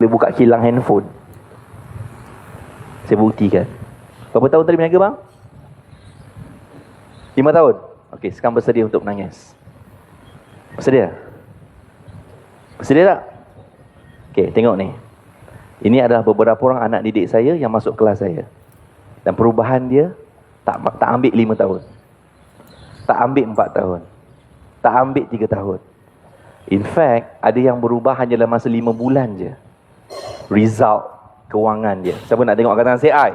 Dia buka kilang handphone. Saya buktikan. Berapa tahun tadi berniaga bang? 5 tahun. Okey, sekarang bersedia untuk menangis. Bersedia? Bersedia tak? Okey, tengok ni. Ini adalah beberapa orang anak didik saya yang masuk kelas saya. Dan perubahan dia tak ambil 5 tahun. Tak ambil 4 tahun. Tak ambil 3 tahun. In fact, ada yang berubah hanya dalam masa 5 bulan je. Result kewangan dia. Siapa nak tengok angkatan say I?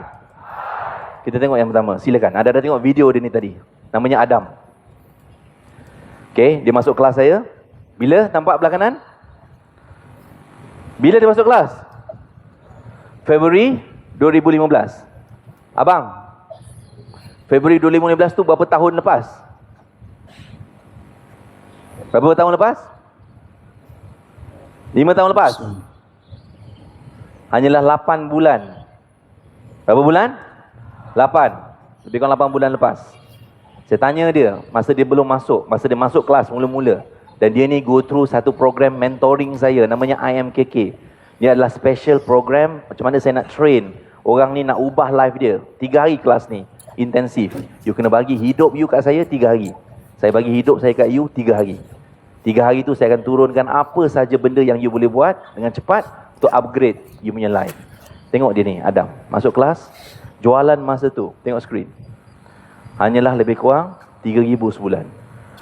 Kita tengok yang pertama. Silakan. Ada tengok video dia ni tadi. Namanya Adam. Okay, dia masuk kelas saya. Bila? Nampak belah kanan? Bila dia masuk kelas? Februari 2015. Abang, Februari 2015 tu berapa tahun lepas? Berapa tahun lepas? 5 tahun lepas? Hanyalah 8 bulan. Berapa bulan? 8. Lebih kurang 8 bulan lepas. Saya tanya dia, masa dia belum masuk, masa dia masuk kelas mula-mula, dan dia ni go through satu program mentoring saya, namanya IMKK. Dia adalah special program, macam mana saya nak train orang ni nak ubah life dia. 3 hari kelas ni, intensif. You kena bagi hidup you kat saya 3 hari. Saya bagi hidup saya kat you 3 hari. 3 hari tu saya akan turunkan apa saja benda yang you boleh buat dengan cepat untuk upgrade you punya life. Tengok dia ni, Adam. Masuk kelas, jualan masa tu. Tengok skrin. Hanyalah lebih kurang 3,000 sebulan.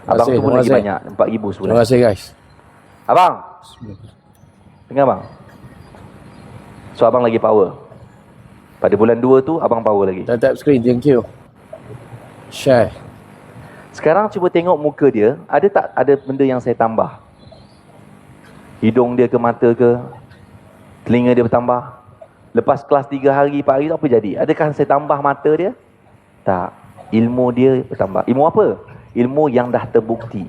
Abang tu pun lagi banyak, 4,000 sebulan. Terima kasih guys. Abang, dengar bang. So abang lagi power. Pada bulan 2 tu abang power lagi. Tap screen, thank you. Share. Sekarang cuba tengok muka dia. Ada tak ada benda yang saya tambah? Hidung dia ke, mata ke, telinga dia bertambah. Lepas kelas 3 hari, 4 hari tu apa jadi? Adakah saya tambah mata dia? Tak. Ilmu dia bertambah. Ilmu apa? Ilmu yang dah terbukti.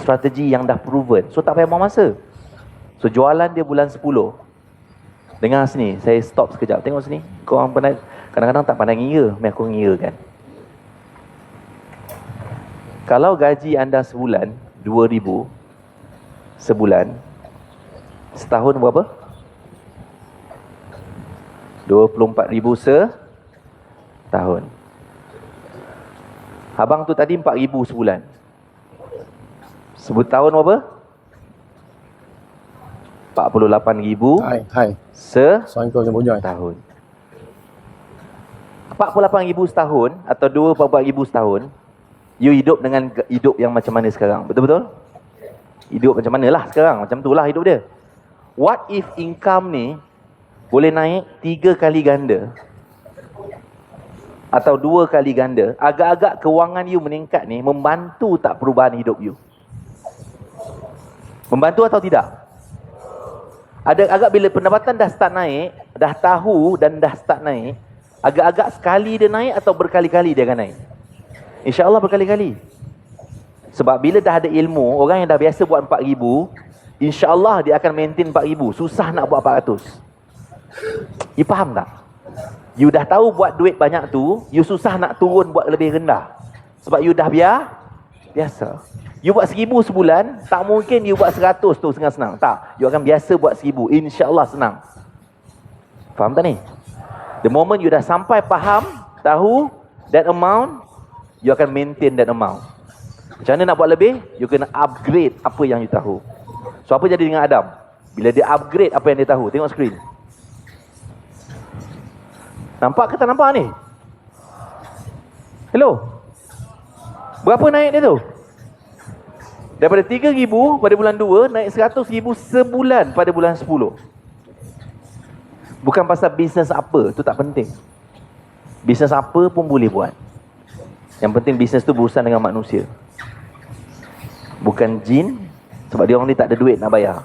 Strategi yang dah proven. So tak payah buang masa. So jualan dia bulan 10. Dengar sini, saya stop sekejap. Tengok sini. Kau orang pandai, kadang-kadang tak pandai ngira. Mari aku ngira kan. Kalau gaji anda sebulan 2,000 sebulan, setahun berapa? 24,000 setahun. Abang tu tadi 4,000 sebulan. Sebut tahun berapa? 48,000 Assalamualaikum warahmatullahi setahun. 48,000 setahun atau 24,000 setahun, you hidup dengan hidup yang macam mana sekarang? Betul-betul? Hidup macam mana lah sekarang? Macam tu lah hidup dia. What if income ni boleh naik 3 kali ganda atau 2 kali ganda? Agak-agak kewangan you meningkat ni membantu tak perubahan hidup you? Membantu atau tidak? Ada agak bila pendapatan dah start naik, dah tahu dan dah start naik, agak-agak sekali dia naik atau berkali-kali dia akan naik? InsyaAllah berkali-kali. Sebab bila dah ada ilmu, orang yang dah biasa buat 4,000, InsyaAllah dia akan maintain 4,000. Susah nak buat 400. You faham tak? You dah tahu buat duit banyak tu, you susah nak turun buat lebih rendah. Sebab you dah biasa. You buat 1,000 sebulan, tak mungkin you buat 100 tu senang-senang. Tak. You akan biasa buat 1,000. InsyaAllah senang. Faham tak ni? The moment you dah sampai faham, tahu that amount, you akan maintain that amount. Macam mana nak buat lebih? You kena upgrade apa yang you tahu. So apa jadi dengan Adam? Bila dia upgrade apa yang dia tahu. Tengok skrin. Nampak ke tak nampak ni? Hello? Berapa naik dia tu? Daripada 3,000 pada bulan 2 naik 100,000 sebulan pada bulan 10. Bukan pasal bisnes apa, tu tak penting. Bisnes apa pun boleh buat. Yang penting bisnes tu berurusan dengan manusia. Bukan jin, sebab dia orang ni tak ada duit nak bayar.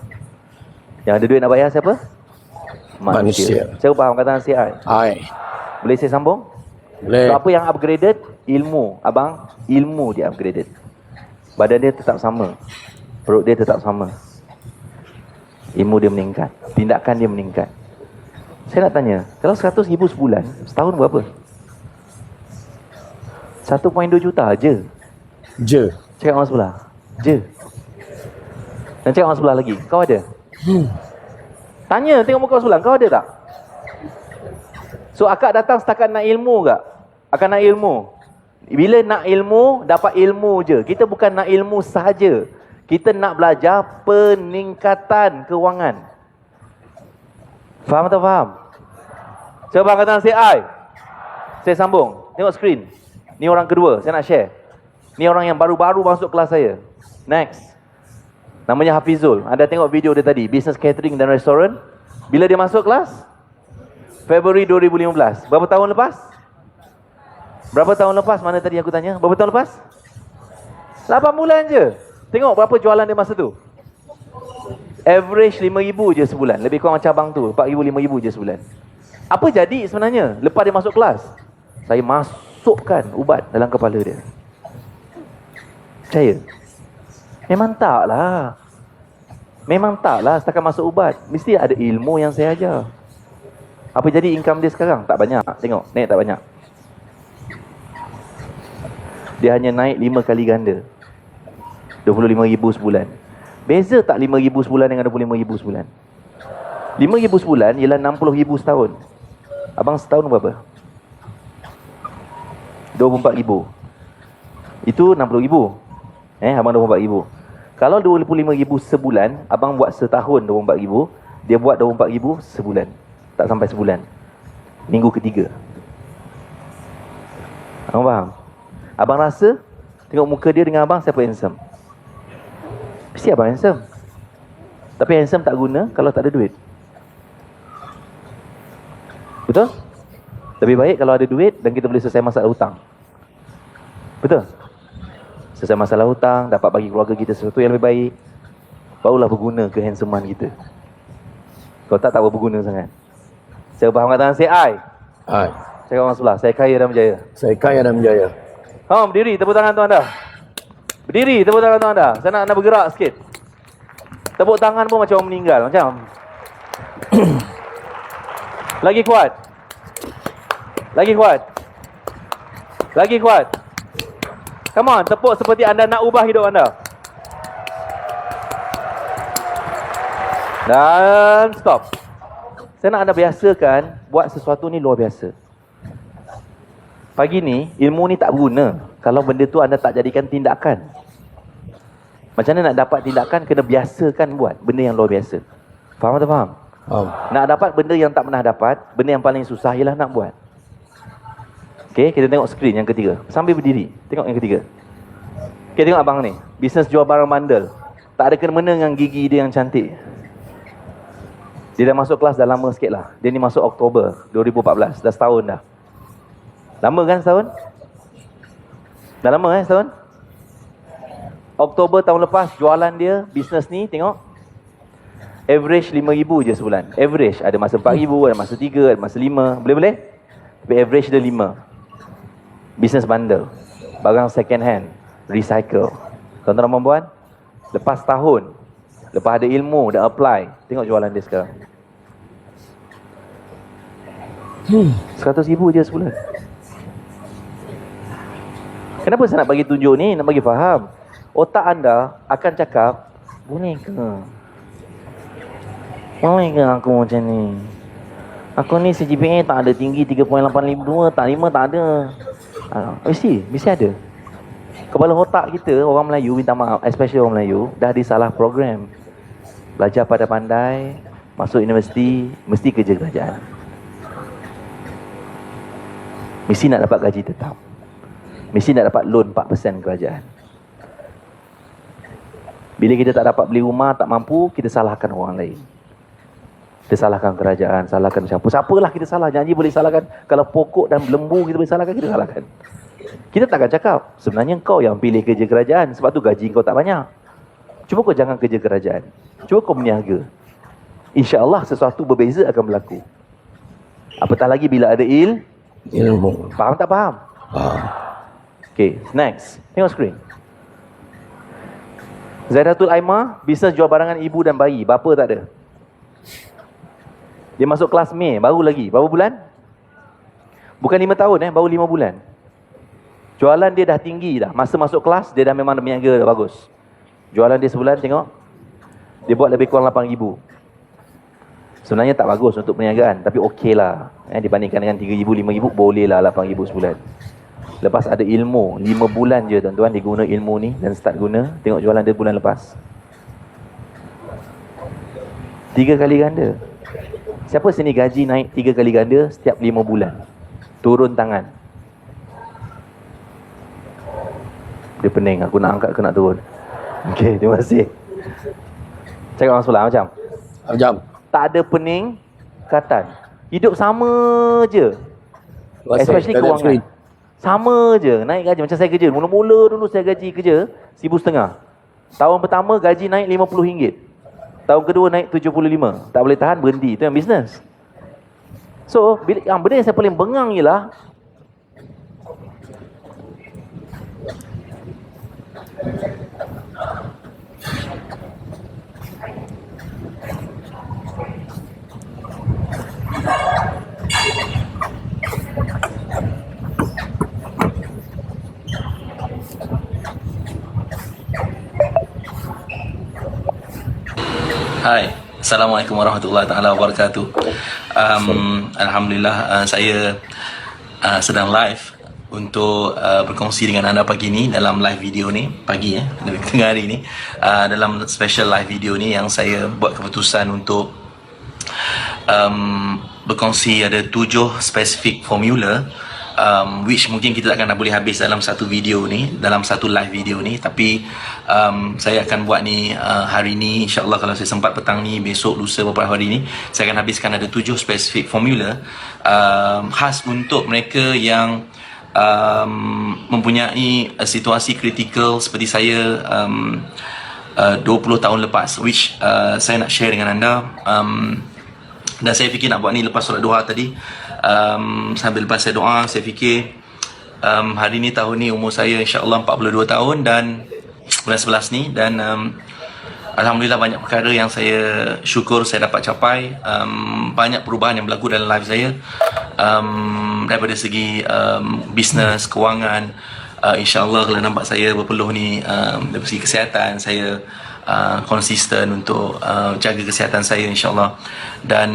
Yang ada duit nak bayar siapa? Manusia. Saya faham kata CI. Boleh saya sambung? Boleh. So, apa yang upgraded? Ilmu. Abang, ilmu dia upgraded. Badan dia tetap sama. Perut dia tetap sama. Ilmu dia meningkat. Tindakan dia meningkat. Saya nak tanya, kalau 100,000 sebulan, setahun berapa? 1.2 juta je. Cakap orang sebelah. Je. Dan cakap orang sebelah lagi. Kau ada? Tanya, tengok muka sebelah. Kau ada tak? So, akak datang setakat nak ilmu tak? Akak nak ilmu. Bila nak ilmu, dapat ilmu je. Kita bukan nak ilmu sahaja. Kita nak belajar peningkatan kewangan. Faham atau faham? Cuba kata say I. Saya sambung. Tengok skrin. Ni orang kedua, saya nak share. Ni orang yang baru-baru masuk kelas saya. Next. Namanya Hafizul. Anda tengok video dia tadi, Business Catering dan Restoran. Bila dia masuk kelas? Februari 2015. Berapa tahun lepas? Berapa tahun lepas? Mana tadi aku tanya? Berapa tahun lepas? 8 bulan je. Tengok berapa jualan dia masa tu. Average 5,000 je sebulan. Lebih kurang macam abang tu, 4,000, 5,000 je sebulan. Apa jadi sebenarnya lepas dia masuk kelas? Saya masukkan ubat dalam kepala dia. Percaya? Memang taklah. Memang taklah setakat masuk ubat. Mesti ada ilmu yang saya ajar. Apa jadi income dia sekarang? Tak banyak. Tengok, naik tak banyak. Dia hanya naik 5 kali ganda. 25,000 sebulan. Beza tak 5,000 sebulan dengan 25,000 sebulan? 5,000 sebulan ialah 60,000 setahun. Abang setahun berapa? 24,000. Itu 60,000. Abang 24,000. Kalau 25,000 sebulan, abang buat setahun 24,000, dia buat 24,000 sebulan. Tak sampai sebulan. Minggu ketiga. Abang faham? Abang rasa, tengok muka dia dengan abang, siapa handsome? Mesti abang handsome. Tapi handsome tak guna kalau tak ada duit. Betul? Lebih baik kalau ada duit dan kita boleh selesai masalah hutang. Betul? Selesai masalah hutang, dapat bagi keluarga kita sesuatu yang lebih baik, barulah berguna kehandsomean kita. Kalau tak berguna sangat. Saya faham kata say I. I. Saya orang sebelah, saya kaya dan berjaya. Saya kaya dan berjaya. Berdiri, tepuk tangan tuan anda. Berdiri, tepuk tangan tuan anda. Saya nak anda bergerak sikit. Tepuk tangan pun macam orang meninggal. Macam lagi kuat. Lagi kuat. Lagi kuat. Come on, tepuk seperti anda nak ubah hidup anda. Dan stop. Saya nak anda biasakan buat sesuatu ni luar biasa. Pagi ni, ilmu ni tak berguna kalau benda tu anda tak jadikan tindakan. Macam mana nak dapat tindakan? Kena biasakan buat benda yang luar biasa. Faham atau faham? Faham. Nak dapat benda yang tak pernah dapat, benda yang paling susah ialah nak buat. Okay, kita tengok skrin yang ketiga. Sambil berdiri, tengok yang ketiga. Okay, tengok abang ni. Bisnes jual barang bandel. Tak ada kena-mena dengan gigi dia yang cantik. Dia dah masuk kelas dah lama sikit lah. Dia ni masuk Oktober 2014. Dah setahun dah. Lama kan setahun? Dah lama setahun? Oktober tahun lepas jualan dia, bisnes ni tengok. Average 5,000 je sebulan. Average. Ada masa 4,000, ada masa 3, ada masa 5. Boleh-boleh? Tapi average dia 5. Bisnes bundle. Barang second hand. Recycle. Tuan-tuan dan puan, lepas tahun, lepas ada ilmu, dah apply, tengok jualan dia sekarang. 100,000 je sebulan. Kenapa saya nak bagi tunjuk ni? Nak bagi faham. Otak anda akan cakap, boleh ke? Boleh ke aku macam ni? Aku ni CGPA tak ada tinggi 3.852, tak 5 tak ada. Mesti ada. Kepala otak kita, orang Melayu, minta maaf, especially orang Melayu, dah disalah program. Belajar pada pandai, masuk universiti, mesti kerja kerajaan. Mesti nak dapat gaji tetap. Mesti nak dapat loan 4% kerajaan. Bila kita tak dapat beli rumah, tak mampu, kita salahkan orang lain. Kita salahkan kerajaan, salahkan siapa-siapalah kita salah. Janji boleh salahkan. Kalau pokok dan lembu kita boleh salahkan, kita salahkan. Kita takkan cakap, sebenarnya kau yang pilih kerja kerajaan, sebab tu gaji kau tak banyak. Cuba kau jangan kerja kerajaan. Cuba kau berniaga. InsyaAllah sesuatu berbeza akan berlaku. Apatah lagi bila ada ilmu. Faham tak faham? Faham. Okay, next. Tengok skrin. Zaidatul Aimah, bisnes jual barangan ibu dan bayi. Bapa tak ada. Dia masuk kelas Mei, baru lagi. Berapa bulan? Bukan 5 tahun, baru 5 bulan. Jualan dia dah tinggi dah. Masa masuk kelas, dia dah memang berniaga dah bagus. Jualan dia sebulan, tengok. Dia buat lebih kurang 8,000. Sebenarnya tak bagus untuk perniagaan, tapi okey lah. Dibandingkan dengan 3,000, 5,000, boleh lah 8,000 sebulan. Lepas ada ilmu, 5 bulan je tuan-tuan dia guna ilmu ni dan start guna, tengok jualan dia bulan lepas. 3 kali ganda. Siapa sini gaji naik 3 kali ganda setiap 5 bulan? Turun tangan. Dia pening, aku nak angkat ke nak turun? Okey, terima kasih. Cakap orang sebelah macam? Jam. Tak ada peningkatan. Hidup sama je. Especially kewangan. Sama je, naik gaji. Macam saya kerja, mula-mula dulu saya gaji kerja RM1,500. Tahun pertama gaji naik RM50. Tahun kedua naik 75. Tak boleh tahan, berhenti. Itu yang bisnes. So, yang benda yang saya paling bengang ialah Hai, Assalamualaikum warahmatullahi taala wabarakatuh. Alhamdulillah, saya sedang live untuk berkongsi dengan anda pagi ni dalam live video ni, pagi lebih tengah hari ni, dalam special live video ni yang saya buat keputusan untuk berkongsi ada 7 spesifik formula which mungkin kita takkan boleh habis dalam satu video ni, dalam satu live video ni, tapi saya akan buat ni hari ni, insyaAllah kalau saya sempat petang ni, besok, lusa, beberapa hari ni saya akan habiskan ada 7 spesifik formula khas untuk mereka yang mempunyai situasi kritikal seperti saya 20 tahun lepas, which saya nak share dengan anda. Dan saya fikir nak buat ni lepas solat duha tadi, sambil lepas saya doa, saya fikir hari ni, tahun ni umur saya insyaAllah 42 tahun dan bulan 11 ni, dan Alhamdulillah banyak perkara yang saya syukur saya dapat capai. Banyak perubahan yang berlaku dalam life saya, daripada segi bisnes, kewangan. InsyaAllah kalau nampak saya berpeluh ni, dari segi kesihatan saya konsisten untuk jaga kesihatan saya insyaAllah. Dan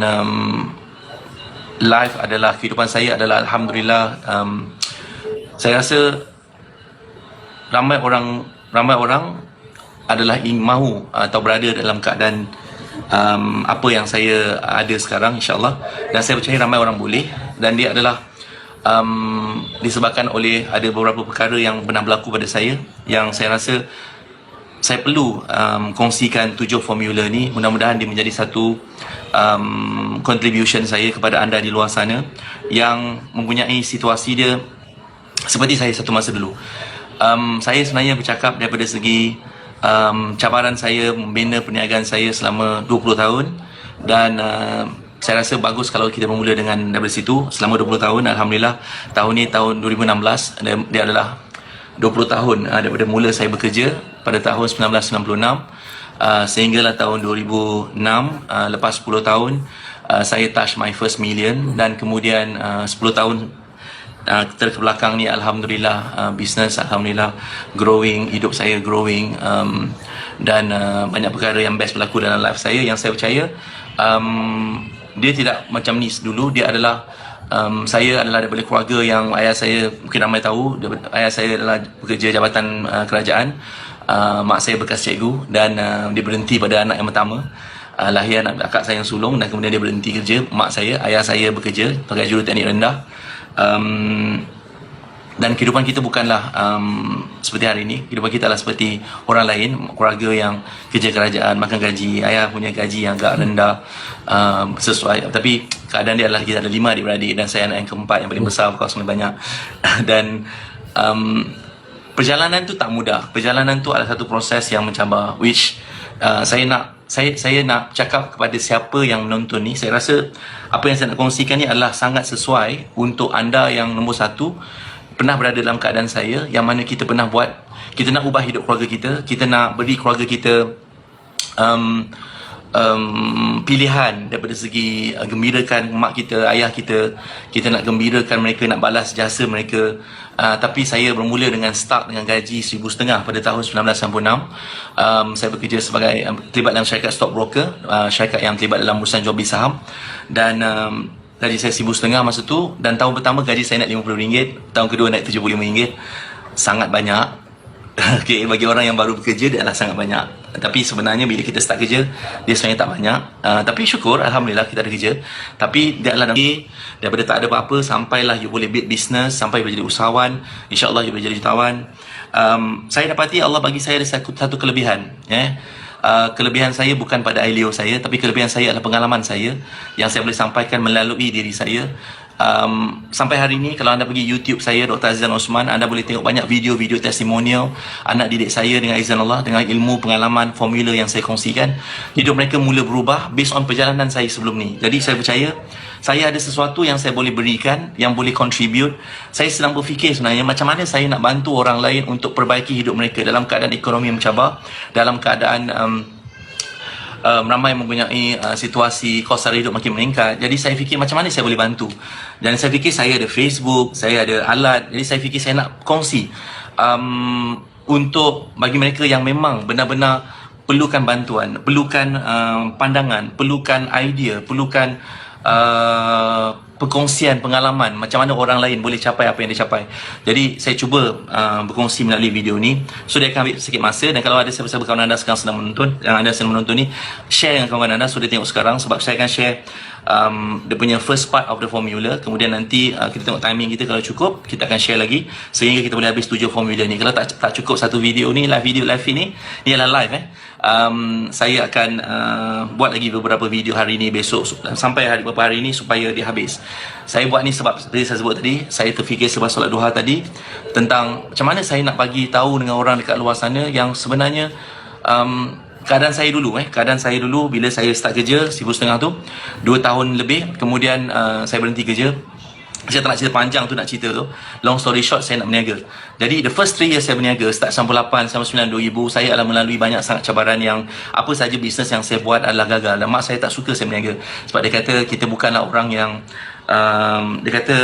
life adalah, kehidupan saya adalah Alhamdulillah, saya rasa ramai orang adalah mahu atau berada dalam keadaan apa yang saya ada sekarang insyaAllah. Dan saya percaya ramai orang boleh, dan dia adalah disebabkan oleh ada beberapa perkara yang pernah berlaku pada saya, yang saya rasa saya perlu kongsikan 7 formula ni. Mudah-mudahan dia menjadi satu contribution saya kepada anda di luar sana yang mempunyai situasi dia seperti saya satu masa dulu. Saya sebenarnya bercakap daripada segi cabaran saya membina perniagaan saya selama 20 tahun, dan saya rasa bagus kalau kita bermula dengan daripada situ. Selama 20 tahun, Alhamdulillah, tahun ni tahun 2016, dia adalah 20 tahun daripada mula saya bekerja pada tahun 1996 sehinggalah tahun 2006. Lepas 10 tahun saya touch my first million, dan kemudian 10 tahun terbelakang ni Alhamdulillah, bisnes Alhamdulillah growing, hidup saya growing, dan banyak perkara yang best berlaku dalam life saya, yang saya percaya dia tidak macam ni dulu. Dia adalah saya adalah daripada keluarga yang ayah saya, mungkin ramai tahu, ayah saya adalah pekerja jabatan kerajaan, mak saya bekas cikgu, dan dia berhenti pada anak yang pertama, lahir anak akak saya yang sulung, dan kemudian dia berhenti kerja. Mak saya, ayah saya bekerja sebagai juruteknik rendah. Dan kehidupan kita bukanlah seperti hari ini. Kehidupan kita adalah seperti orang lain, keluarga yang kerja kerajaan, makan gaji. Ayah punya gaji yang agak rendah, sesuai. Tapi keadaan dia adalah kita ada 5 adik-beradik, dan saya anak yang keempat yang paling besar, kawasan paling banyak. Dan perjalanan tu tak mudah. Perjalanan tu adalah satu proses yang mencabar, which saya nak cakap kepada siapa yang menonton ni, saya rasa apa yang saya nak kongsikan ni adalah sangat sesuai untuk anda yang nombor 1 pernah berada dalam keadaan saya, yang mana kita pernah buat, kita nak ubah hidup keluarga kita, kita nak beri keluarga kita pilihan daripada segi gembirakan mak kita, ayah kita. Kita nak gembirakan mereka, nak balas jasa mereka. Tapi saya bermula dengan start dengan gaji RM1,500 pada tahun 1996. Saya bekerja sebagai terlibat dalam syarikat stockbroker, syarikat yang terlibat dalam urusan jual beli saham. Dan gaji saya RM1,500 masa tu. Dan tahun pertama gaji saya naik RM50, tahun kedua naik RM75. Sangat banyak. Okay, bagi orang yang baru bekerja dia adalah sangat banyak. Tapi sebenarnya bila kita start kerja, dia sebenarnya tak banyak. Tapi syukur, Alhamdulillah kita ada kerja. Tapi dia adalah daripada tak ada apa-apa sampailah you boleh build business, sampai boleh jadi usahawan. InsyaAllah you boleh jadi jutawan. Saya dapati Allah bagi saya ada satu kelebihan. Kelebihan saya bukan pada idea saya, tapi kelebihan saya adalah pengalaman saya yang saya boleh sampaikan melalui diri saya. Sampai hari ini kalau anda pergi YouTube saya, Dr. Azizan Osman, anda boleh tengok banyak video-video testimonial anak didik saya dengan izin Allah, dengan ilmu, pengalaman, formula yang saya kongsikan. Hidup mereka mula berubah based on perjalanan saya sebelum ni. Jadi saya percaya saya ada sesuatu yang saya boleh berikan, yang boleh contribute. Saya sedang berfikir sebenarnya macam mana saya nak bantu orang lain untuk perbaiki hidup mereka dalam keadaan ekonomi yang mencabar, dalam keadaan ramai mempunyai situasi kos sara hidup makin meningkat. Jadi saya fikir macam mana saya boleh bantu. Dan saya fikir saya ada Facebook, saya ada alat. Jadi saya fikir saya nak kongsi untuk bagi mereka yang memang benar-benar perlukan bantuan, perlukan pandangan, perlukan idea, perlukan perkongsian pengalaman macam mana orang lain boleh capai apa yang dia capai. Jadi saya cuba berkongsi melalui video ni. So dia akan ambil sikit masa, dan kalau ada siapa-siapa kawan anda sekarang sedang menonton, yang anda sedang menonton ni, share dengan kawan anda sudah tengok sekarang, sebab saya akan share dia punya first part of the formula. Kemudian nanti kita tengok timing kita, kalau cukup kita akan share lagi sehingga kita boleh habis 7 formula ni. Kalau tak cukup satu video ni, live ini adalah live saya akan buat lagi beberapa video hari ni, besok, sampai beberapa hari ni supaya dia habis. Saya buat ni sebab seperti saya sebut tadi, saya terfikir sebab solat duha tadi tentang macam mana saya nak bagi tahu dengan orang dekat luar sana yang sebenarnya keadaan saya dulu bila saya start kerja RM1,500 tu 2 tahun lebih, kemudian saya berhenti kerja. Saya tak nak cerita panjang tu, nak cerita tu. Long story short, saya nak berniaga. Jadi the first 3 years saya berniaga, start 98, 99, 2000, saya adalah melalui banyak sangat cabaran yang apa saja bisnes yang saya buat adalah gagal. Dan mak saya tak suka saya berniaga. Sebab dia kata kita bukanlah orang yang dia kata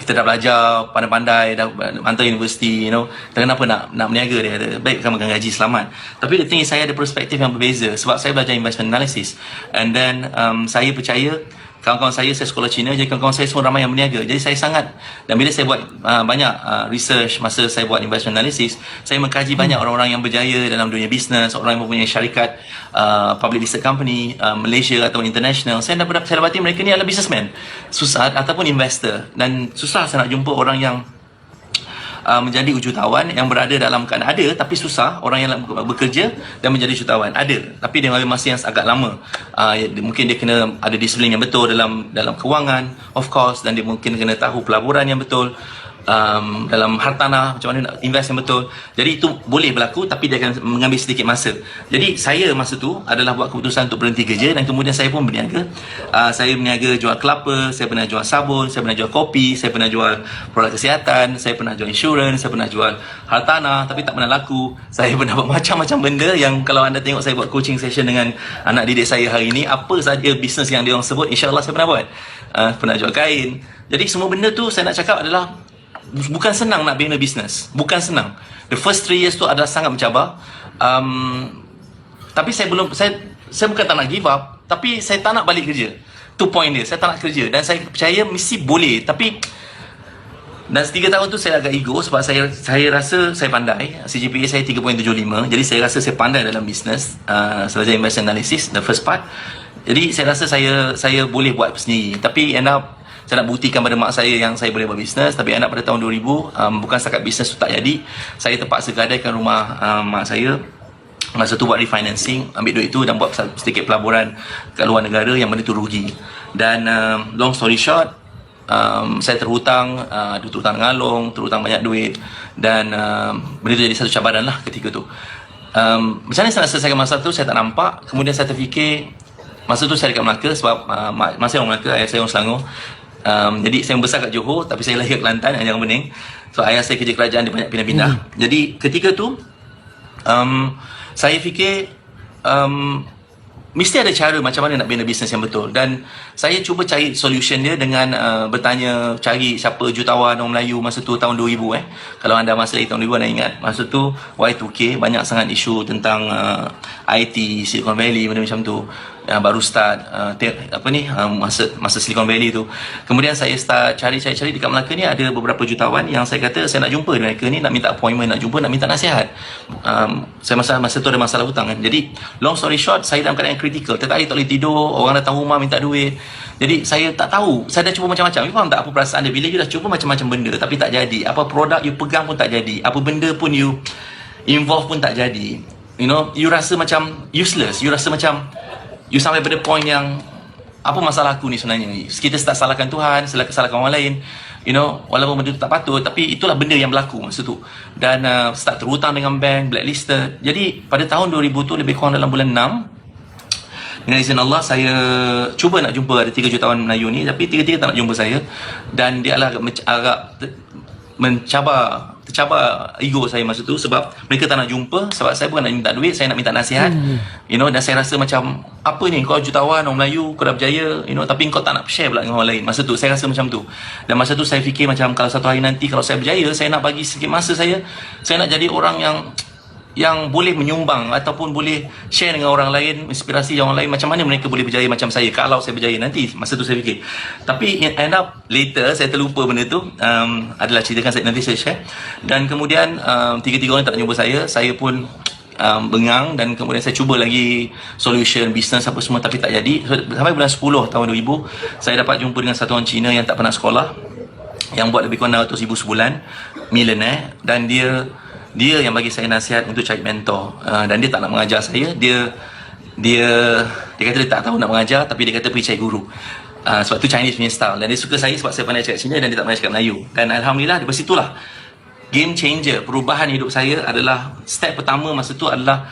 kita dah belajar pandai-pandai, dah hantar universiti, kenapa nak berniaga. Dia kata baik kamu akan gaji selamat. Tapi the thing is, saya ada perspektif yang berbeza sebab saya belajar investment analysis, and then saya percaya kawan-kawan saya sekolah Cina, jadi kawan-kawan saya semua ramai yang berniaga. Jadi saya sangat, dan bila saya buat banyak research masa saya buat investment analysis, saya mengkaji banyak orang-orang yang berjaya dalam dunia bisnes, orang yang mempunyai syarikat public listed company Malaysia atau international. Saya dapati mereka ni adalah businessman susah ataupun investor, dan susah saya nak jumpa orang yang menjadi jutawan yang berada dalam keadaan, ada tapi susah orang yang bekerja dan menjadi jutawan. Ada tapi dia mengambil masa yang agak lama. Mungkin dia kena ada disiplin yang betul dalam kewangan, of course, dan dia mungkin kena tahu pelaburan yang betul, dalam hartanah, macam mana nak invest yang betul. Jadi itu boleh berlaku, tapi dia akan mengambil sedikit masa. Jadi saya masa tu adalah buat keputusan untuk berhenti kerja, dan kemudian saya pun berniaga. Saya berniaga jual kelapa, saya pernah jual sabun, saya pernah jual kopi, saya pernah jual produk kesihatan, saya pernah jual insurans, saya pernah jual hartanah, tapi tak pernah laku. Saya pernah buat macam-macam benda yang kalau anda tengok saya buat coaching session dengan anak didik saya hari ini, apa saja bisnes yang dia orang sebut, insya-Allah saya pernah buat. Pernah jual kain. Jadi semua benda tu saya nak cakap adalah bukan senang nak bina bisnes. Bukan senang. The first 3 years tu adalah sangat mencabar. Tapi saya bukan tak nak give up, tapi saya tak nak balik kerja. Tu point dia. Saya tak nak kerja, dan saya percaya mesti boleh. Tapi dan 3 tahun tu saya agak ego sebab saya rasa saya pandai. CGPA saya 3.75. Jadi saya rasa saya pandai dalam bisnes. Saya investment analysis, the first part. Jadi saya rasa saya boleh buat sendiri. Tapi end up saya nak buktikan pada mak saya yang saya boleh buat bisnes. Tapi anak pada tahun 2000, bukan setakat bisnes tu tak jadi, saya terpaksa gadaikan rumah mak saya. Masa tu buat refinancing, ambil duit tu dan buat sedikit pelaburan kat luar negara yang benda tu rugi. Dan long story short, saya terhutang, terhutang ngalung, terhutang banyak duit. Dan benda tu jadi satu cabaran lah ketika tu. Macam mana saya nak selesaikan masa tu, saya tak nampak. Kemudian saya terfikir, masa tu saya dekat Melaka sebab masa orang Melaka, ayah saya orang Selangor. Jadi saya membesar kat Johor, tapi saya lahir kat Kelantan, Jangan Bening. So ayah saya kerja kerajaan, dia banyak pindah-pindah. Jadi ketika tu saya fikir mesti ada cara macam mana nak bina bisnes yang betul. Dan saya cuba cari solution dia dengan bertanya, cari siapa jutawan orang Melayu masa tu tahun 2000 Kalau anda masih lagi tahun 2000 anda ingat, masa tu Y2K banyak sangat isu tentang IT, Silicon Valley, benda macam tu. Baru start masa Silicon Valley tu. Kemudian saya start cari dekat Melaka ni ada beberapa jutawan yang saya kata saya nak jumpa mereka ni, nak minta appointment, nak jumpa, nak minta nasihat. Saya masa tu ada masalah hutang kan. Jadi long story short, saya dalam keadaan kritikal, tak boleh tidur, orang datang rumah minta duit. Jadi saya tak tahu, saya dah cuba macam-macam. You faham tak apa perasaan dia bila you dah cuba macam-macam benda tapi tak jadi. Apa produk you pegang pun tak jadi, apa benda pun you involve pun tak jadi. You know, you rasa macam useless, you rasa macam you sampai pada point yang apa masalah aku ni sebenarnya. Kita start salahkan Tuhan, salahkan orang lain, you know, walaupun benda tu tak patut, tapi itulah benda yang berlaku masa tu. Dan start terhutang dengan bank, blacklisted. Jadi pada tahun 2000 tu, lebih kurang dalam bulan 6, dengan izin Allah, saya cuba nak jumpa ada 3 jutawan Melayu ni, tapi 3 tak nak jumpa saya. Dan dia agak tercabar ego saya masa tu, sebab mereka tak nak jumpa, sebab saya bukan nak minta duit, saya nak minta nasihat. You know, dan saya rasa macam apa ni, kau jutawan orang Melayu, kau dah berjaya, you know, tapi kau tak nak share pula dengan orang lain. Masa tu saya rasa macam tu. Dan masa tu saya fikir macam kalau satu hari nanti kalau saya berjaya, saya nak bagi sikit masa saya nak jadi orang yang boleh menyumbang ataupun boleh share dengan orang lain, inspirasi orang lain, macam mana mereka boleh berjaya macam saya kalau saya berjaya nanti. Masa tu saya fikir. Tapi end up later saya terlupa benda tu. Adalah ceritakan saya, nanti saya share. Dan kemudian 3 orang tak nak jumpa saya pun bengang. Dan kemudian saya cuba lagi solution bisnes apa semua, tapi tak jadi. Sampai bulan 10 tahun 2000 saya dapat jumpa dengan satu orang Cina yang tak pernah sekolah, yang buat lebih kurang 600,000 sebulan, millionaire. Dan dia yang bagi saya nasihat untuk cari mentor. Dan dia tak nak mengajar saya. Dia kata dia tak tahu nak mengajar, tapi dia kata pergi cari guru. Sebab tu Chinese punya style. Dan dia suka saya sebab saya pandai cakap Cina dan dia tak pandai cakap Melayu. Dan Alhamdulillah dari situlah game changer, perubahan hidup saya adalah, step pertama masa tu adalah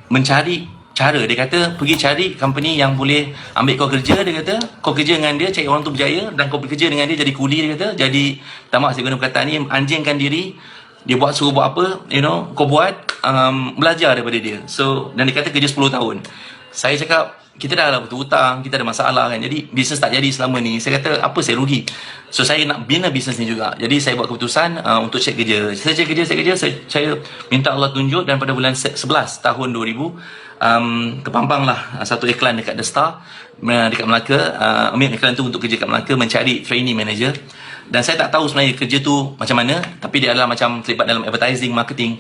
mencari cara. Dia kata pergi cari company yang boleh ambil kau kerja. Dia kata kau kerja dengan dia, cari orang tu berjaya, dan kau bekerja dengan dia jadi kuli. Dia kata jadi, tak maaf saya guna perkataan ni, anjingkan diri. Dia suruh buat apa, you know, kau buat, belajar daripada dia. So, dan dia kata kerja 10 tahun. Saya cakap, kita dah berhutang, kita ada masalah kan. Jadi, bisnes tak jadi selama ni. Saya kata, apa saya rugi? So, saya nak bina bisnes ni juga. Jadi, saya buat keputusan untuk cek kerja. Saya cek kerja, saya minta Allah tunjuk. Dan pada bulan 11 tahun 2000, terpampanglah satu iklan dekat The Star, dekat Melaka. Iklan tu untuk kerja kat Melaka, mencari trainee manager. Dan saya tak tahu sebenarnya kerja tu macam mana, tapi dia adalah macam terlibat dalam advertising, marketing.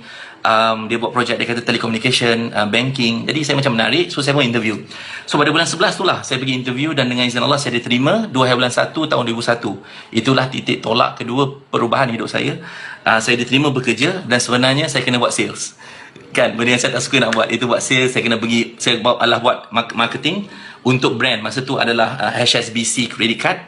Dia buat projek, dia kata telecommunication, banking. Jadi saya macam menarik, so saya pun interview. So pada bulan 11 tu lah saya pergi interview, dan dengan izin Allah saya diterima 2 hari bulan 1 tahun 2001. Itulah titik tolak kedua perubahan hidup saya. Saya diterima bekerja, dan sebenarnya saya kena buat sales. Kan, benda yang saya tak suka nak buat, itu buat sales. Saya kena pergi, saya buat marketing untuk brand. Masa tu adalah HSBC credit card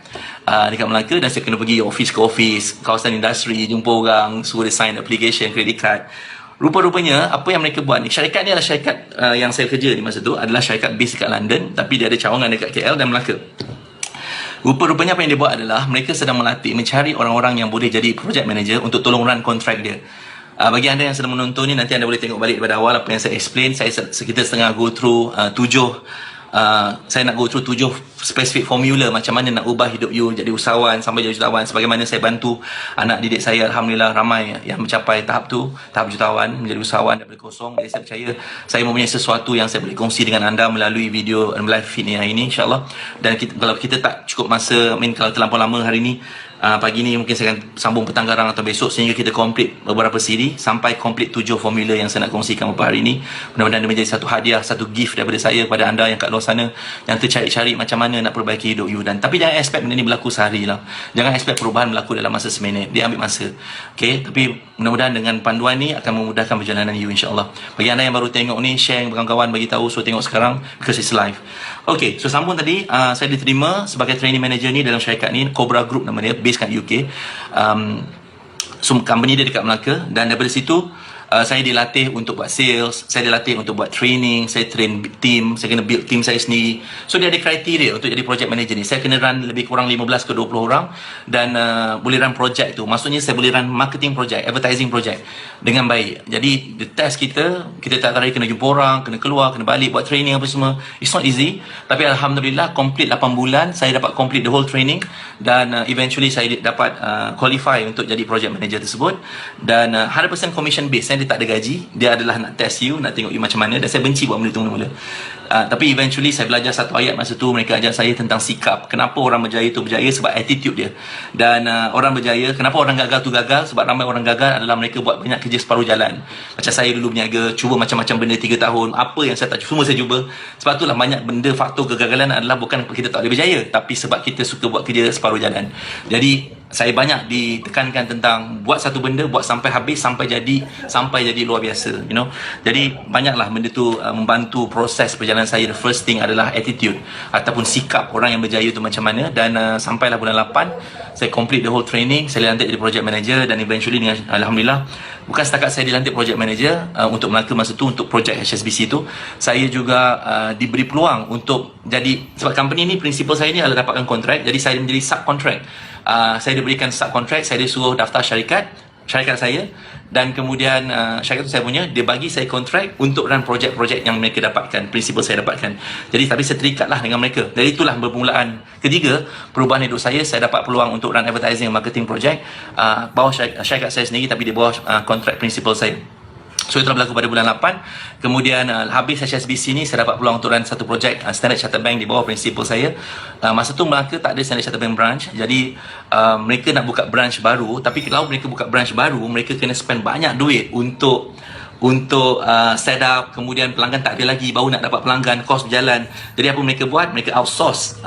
dekat Melaka. Dan saya kena pergi office ke office, kawasan industri, jumpa orang, suruh dia sign application credit card. Rupa-rupanya apa yang mereka buat ni, syarikat ni adalah syarikat yang saya kerja di masa tu adalah syarikat base dekat London, tapi dia ada cawangan dekat KL dan Melaka. Rupa-rupanya apa yang dia buat adalah mereka sedang melatih, mencari orang-orang yang boleh jadi project manager untuk tolong run kontrak dia. Bagi anda yang sedang menonton ni, nanti anda boleh tengok balik daripada awal apa yang saya explain. Kita setengah go through 7 saya nak go through 7 spesifik formula macam mana nak ubah hidup you jadi usahawan sampai jadi jutawan. Sebagaimana saya bantu anak didik saya, Alhamdulillah ramai yang mencapai tahap jutawan, menjadi usahawan daripada kosong. Jadi saya percaya saya mempunyai sesuatu yang saya boleh kongsi dengan anda melalui video live feed ni hari ini, insyaAllah. Dan kalau kita tak cukup masa, kalau terlampau lama hari ni, pagi ni mungkin saya akan sambung petang garang atau besok, sehingga kita complete beberapa siri sampai complete 7 formula yang saya nak kongsikan beberapa hari ni. Mudah-mudahan dia menjadi satu hadiah, satu gift daripada saya kepada anda yang kat luar sana yang tercari-cari macam mana nak perbaiki hidup you. Dan tapi jangan expect benda ni berlaku sehari lah. Jangan expect perubahan berlaku dalam masa seminit. Dia ambil masa. Okay, tapi mudah-mudahan dengan panduan ni akan memudahkan perjalanan you, insyaAllah. Bagi anda yang baru tengok ni, share dengan kawan-kawan, bagi tahu, so tengok sekarang because it's live. Okay, so sambung tadi, saya diterima sebagai training manager ni dalam syarikat ni, Cobra Group nama dia, based kat UK. So company dia dekat Melaka. Dan daripada situ Saya dilatih untuk buat sales, saya dilatih untuk buat training, saya train team, saya kena build team saya sendiri. So dia ada kriteria untuk jadi project manager ni. Saya kena run lebih kurang 15 ke 20 orang dan boleh run project tu. Maksudnya saya boleh run marketing project, advertising project dengan baik. Jadi the test kita tak tahu kena jumpa orang, kena keluar, kena balik buat training apa semua. It's not easy. Tapi alhamdulillah complete 8 bulan saya dapat complete the whole training dan eventually saya dapat qualify untuk jadi project manager tersebut dan 100% commission based. Dia tak ada gaji, dia adalah nak test you, nak tengok you macam mana dan saya benci buat benda tu mula-mula. Tapi eventually saya belajar satu ayat masa tu, mereka ajar saya tentang sikap. Kenapa orang berjaya tu berjaya? Sebab attitude dia. Dan orang berjaya, kenapa orang gagal tu gagal? Sebab ramai orang gagal adalah mereka buat banyak kerja separuh jalan. Macam saya dulu berniaga, cuba macam-macam benda 3 tahun, apa yang saya tak cuba, semua saya cuba. Sebab itulah banyak benda faktor kegagalan adalah bukan kita tak boleh berjaya, tapi sebab kita suka buat kerja separuh jalan. Jadi saya banyak ditekankan tentang buat satu benda, buat sampai habis, sampai jadi luar biasa, you know. Jadi banyaklah benda tu membantu proses perjalanan saya. The first thing adalah attitude ataupun sikap orang yang berjaya tu macam mana. Dan sampailah bulan 8 saya complete the whole training, saya dilantik jadi project manager dan eventually dengan alhamdulillah bukan setakat saya dilantik project manager untuk Melaka masa tu untuk project HSBC tu, saya juga diberi peluang untuk jadi, sebab company ni prinsipal saya ni adalah dapatkan kontrak, jadi saya menjadi subkontrak. Saya diberikan subkontrak, saya disuruh daftar syarikat saya dan kemudian syarikat tu saya punya, dia bagi saya kontrak untuk run projek-projek yang mereka dapatkan, prinsipal saya dapatkan. Jadi tapi saya terikatlah dengan mereka. Dari itulah permulaan ketiga perubahan hidup saya dapat peluang untuk run advertising marketing project bawah syarikat saya sendiri tapi di bawah kontrak prinsipal saya. So itu berlaku pada bulan 8. Kemudian habis HSBC ni saya dapat peluang untuk run satu projek Standard Chartered Bank di bawah prinsipal saya. Masa tu Melaka tak ada Standard Chartered Bank branch. Jadi mereka nak buka branch baru, tapi kalau mereka buka branch baru, mereka kena spend banyak duit untuk set up, kemudian pelanggan tak ada lagi, baru nak dapat pelanggan, kos berjalan. Jadi apa mereka buat? Mereka outsource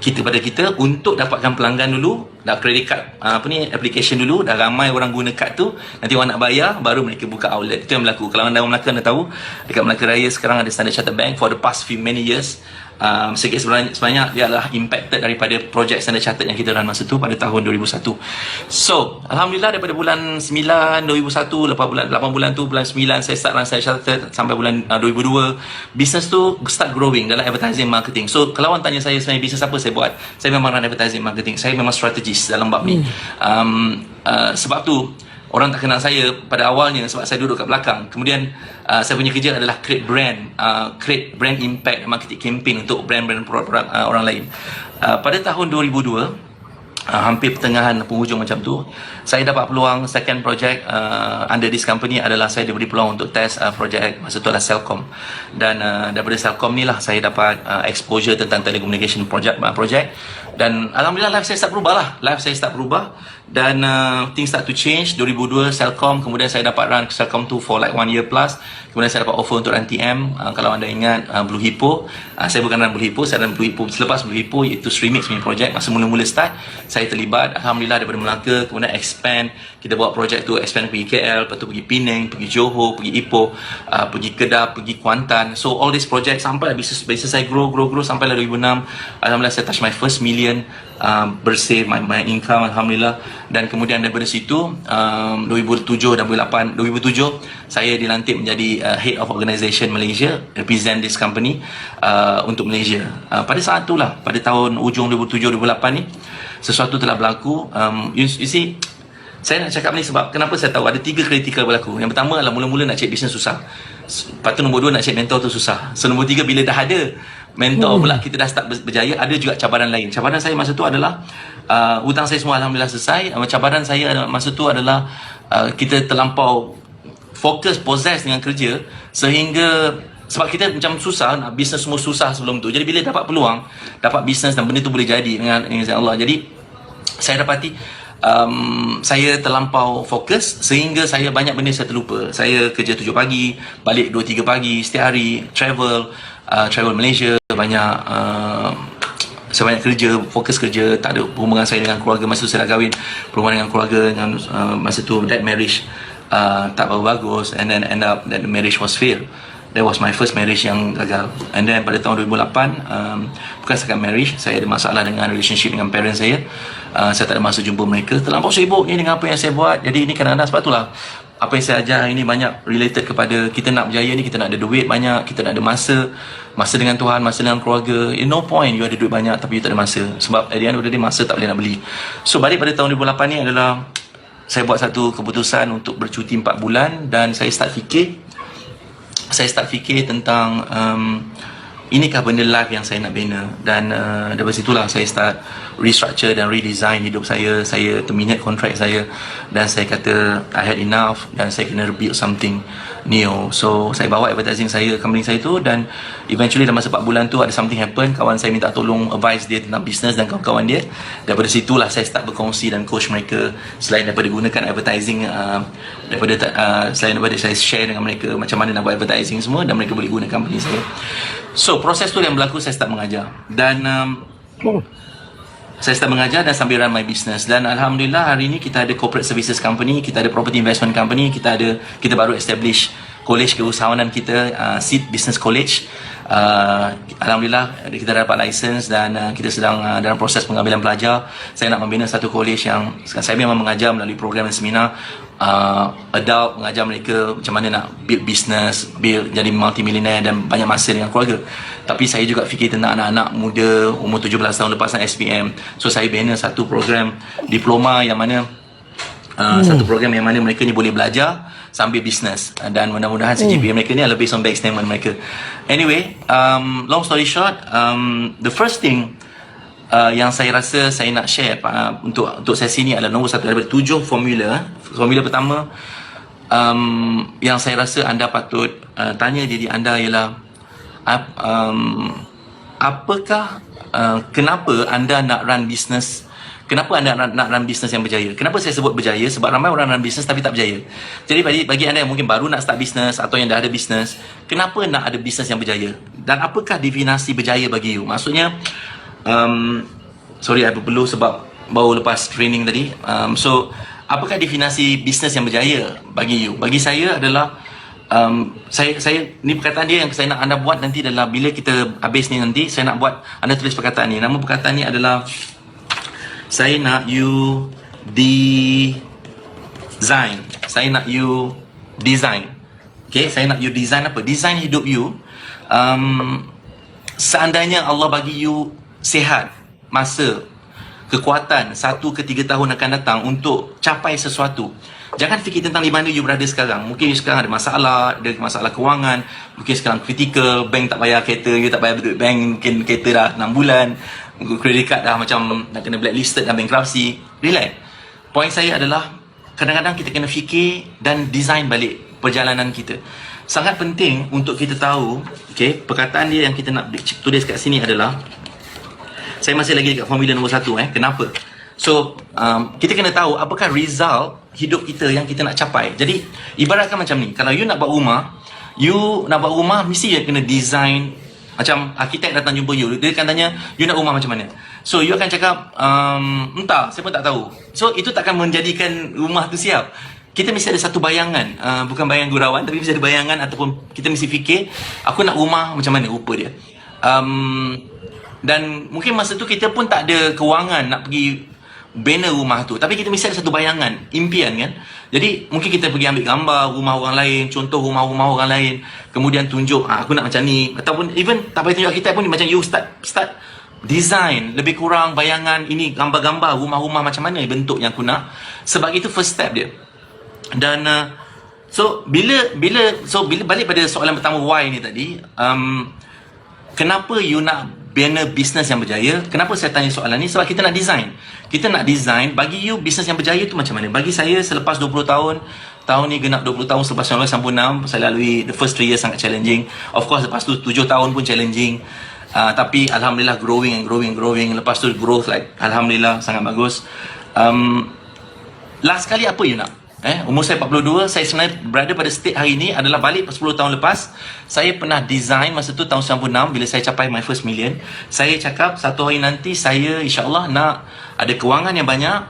pada kita untuk dapatkan pelanggan dulu, dah credit card application dulu, dah ramai orang guna kad tu, nanti orang nak bayar baru mereka buka outlet. Itu yang berlaku. Kalau anda orang Melaka anda tahu, dekat Melaka Raya sekarang ada Standard Chartered Bank for the past many years. Sikit sebanyak dia adalah impacted daripada projek Standard Chartered yang kita run masa tu pada tahun 2001. So alhamdulillah daripada bulan 9 2001, 8 bulan tu, bulan 9 saya start run Standard Chartered sampai bulan 2002, business tu start growing dalam advertising marketing. So kalau orang tanya saya sebenarnya bisnes apa saya buat, saya memang run advertising marketing. Saya memang strategis dalam bab ni. Sebab tu orang tak kenal saya pada awalnya sebab saya duduk kat belakang. Kemudian saya punya kerja adalah create brand impact marketing campaign untuk brand-brand produk orang lain. Pada tahun 2002, hampir pertengahan penghujung macam tu, saya dapat peluang second project under this company adalah saya diberi peluang untuk test project masa tu adalah Celcom. Dan daripada Celcom ni lah saya dapat exposure tentang telecommunication project dan alhamdulillah life saya start berubah dan things start to change. 2002 Celcom, kemudian saya dapat run Celcom tu for like 1 year plus. Kemudian saya dapat offer untuk run TM. Kalau anda ingat Blue Hippo, saya bukan run Blue Hippo, saya run Blue Hippo selepas Blue Hippo, iaitu Streamix punya project. Masa mula-mula start saya terlibat, alhamdulillah daripada Melaka, kemudian expand, kita buat project tu expand pergi KL, lepas tu pergi Penang, pergi Johor, pergi Ipoh, pergi Kedah, pergi Kuantan. So all this project sampai bisnes saya grow sampai 2006. Alhamdulillah saya touch my first million bersih my income, alhamdulillah. Dan kemudian daripada situ 2007 dan 2008, 2007 saya dilantik menjadi head of organisation Malaysia, represent this company untuk Malaysia. Pada saat itulah, pada tahun ujung 2007-2008 ni sesuatu telah berlaku. You see, saya nak cakap ni sebab kenapa saya tahu ada 3 kritikal berlaku. Yang pertama adalah mula-mula nak cari bisnes susah. Lepas tu nombor 2 nak cari mentor tu susah. So nombor 3 bila dah ada mentor pula, kita dah start berjaya, ada juga cabaran lain. Cabaran saya masa tu adalah hutang saya semua alhamdulillah selesai. Cabaran saya masa tu adalah kita terlampau fokus, possess dengan kerja, sehingga sebab kita macam susah, nak bisnes semua susah sebelum tu. Jadi bila dapat peluang, dapat bisnes dan benda tu boleh jadi dengan izin Allah. Jadi saya dapati saya terlampau fokus sehingga saya banyak benda saya terlupa. Saya kerja 7 pagi, balik 2-3 pagi setiap hari, travel Malaysia, saya banyak kerja, fokus kerja, tak ada hubungan saya dengan keluarga. Masa tu saya dah kahwin, hubungan dengan keluarga dengan masa tu that marriage tak bagus, and then end up that the marriage was failed. That was my first marriage yang gagal. And then pada tahun 2008, bukan setakat marriage, saya ada masalah dengan relationship dengan parents saya. Saya tak ada masa jumpa mereka, terlampau sibuk ni dengan apa yang saya buat. Jadi ini kadang-kadang sebab itulah apa yang saya ajar hari ni banyak related kepada kita nak berjaya ni, kita nak ada duit banyak, kita nak ada masa dengan Tuhan, masa dengan keluarga. No point you ada duit banyak tapi you tak ada masa, sebab at the end of the day masa tak boleh nak beli. So balik pada tahun 2008 ni adalah saya buat satu keputusan untuk bercuti 4 bulan, dan saya start fikir tentang inikah benda life yang saya nak bina. Dan dari situlah saya start restructure dan redesign hidup saya. Saya terminate kontrak saya dan saya kata I had enough dan saya kena build something new. So saya bawa advertising saya, company saya tu, dan eventually dalam masa 4 bulan tu ada something happen. Kawan saya minta tolong advice dia tentang business dan kawan-kawan dia. Daripada situlah saya start berkongsi dan coach mereka, selain daripada gunakan advertising, selain daripada saya share dengan mereka macam mana nak buat advertising semua, dan mereka boleh guna company saya. So proses tu yang berlaku, saya start mengajar dan sambil run my business. Dan alhamdulillah hari ni kita ada corporate services company, kita ada property investment company, kita baru establish college keusahawanan kita, Seed Business College. Alhamdulillah kita dapat license dan kita sedang dalam proses pengambilan pelajar. Saya nak membina satu college yang saya memang mengajar melalui program dan seminar adult, mengajar mereka macam mana nak build business, jadi multimillionaire dan banyak masa dengan keluarga. Tapi saya juga fikir tentang anak-anak muda umur 17 tahun lepasan SPM. So saya bina satu program diploma yang mana satu program yang mana mereka ni boleh belajar sambil bisnes, dan mudah-mudahan CGPA mereka ni adalah based on back statement mereka. Anyway, long story short, the first thing yang saya rasa saya nak share untuk sesi ni adalah nombor 1 daripada 7 formula. Formula pertama yang saya rasa anda patut tanya diri anda ialah apakah kenapa anda nak run business. Kenapa anda nak run bisnes yang berjaya? Kenapa saya sebut berjaya? Sebab ramai orang run bisnes tapi tak berjaya. Jadi bagi anda yang mungkin baru nak start bisnes atau yang dah ada bisnes, kenapa nak ada bisnes yang berjaya? Dan apakah definisi berjaya bagi you? Maksudnya, sorry, I perlu sebab baru lepas training tadi. So, apakah definisi bisnes yang berjaya bagi you? Bagi saya adalah, saya ni perkataan dia yang saya nak anda buat nanti adalah bila kita habis ni nanti, saya nak buat anda tulis perkataan ni. Nama perkataan ni adalah, saya nak you design. Saya nak you design. Okay, saya nak you design apa? Design hidup you. Seandainya Allah bagi you sihat, masa, kekuatan 1 ke 3 tahun akan datang untuk capai sesuatu, jangan fikir tentang di mana you berada sekarang. Mungkin you sekarang ada masalah kewangan, mungkin sekarang kritikal, bank tak bayar kereta, you tak bayar duit bank, mungkin kereta dah 6 bulan, credit card dah macam nak kena blacklisted dan bankruptcy. Relax. Point saya adalah, kadang-kadang kita kena fikir dan design balik perjalanan kita. Sangat penting untuk kita tahu, okay, perkataan dia yang kita nak tulis kat sini adalah, saya masih lagi dekat formula nombor 1. Kenapa? So, kita kena tahu apakah result hidup kita yang kita nak capai. Jadi, ibaratkan macam ni, kalau you nak buat rumah, mesti you kena design. Macam arkitek datang jumpa you, dia akan tanya, you nak rumah macam mana? So, you akan cakap, entah, saya pun tak tahu. So, itu takkan menjadikan rumah tu siap. Kita mesti ada satu bayangan, bukan bayangan gurauan, tapi mesti ada bayangan, ataupun kita mesti fikir, aku nak rumah macam mana rupa dia. Dan mungkin masa tu kita pun tak ada kewangan nak pergi bina rumah tu, tapi kita mesti ada satu bayangan, impian kan. Jadi mungkin kita pergi ambil gambar rumah orang lain, contoh rumah-rumah orang lain, kemudian tunjuk, aku nak macam ni. Ataupun even tak payah tunjuk arkitek pun, macam you start design, lebih kurang bayangan, ini gambar-gambar rumah-rumah macam mana bentuk yang aku nak. Sebab itu first step dia. Dan so bila balik pada soalan pertama why ni tadi, kenapa you nak bina bisnes yang berjaya? Kenapa saya tanya soalan ni? Sebab kita nak design. Kita nak design, bagi you bisnes yang berjaya tu macam mana? Bagi saya selepas 20 tahun, tahun ni genap 20 tahun selepas 1996, saya lalui the first 3 years sangat challenging. Of course lepas tu 7 tahun pun challenging. Tapi alhamdulillah growing. Lepas tu growth like alhamdulillah sangat bagus. Last kali apa you nak? Umur saya 42, saya sebenarnya berada pada state hari ini adalah balik 10 tahun lepas. Saya pernah design masa tu tahun 96 bila saya capai my first million. Saya cakap satu hari nanti saya insyaAllah nak ada kewangan yang banyak,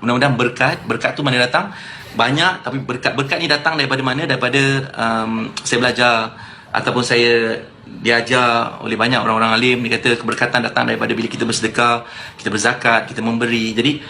mudah-mudahan berkat tu mana datang? Banyak, tapi berkat ni datang daripada mana? Daripada saya belajar ataupun saya diajar oleh banyak orang-orang alim. Dia kata keberkatan datang daripada bila kita bersedekah, kita berzakat, kita memberi. Jadi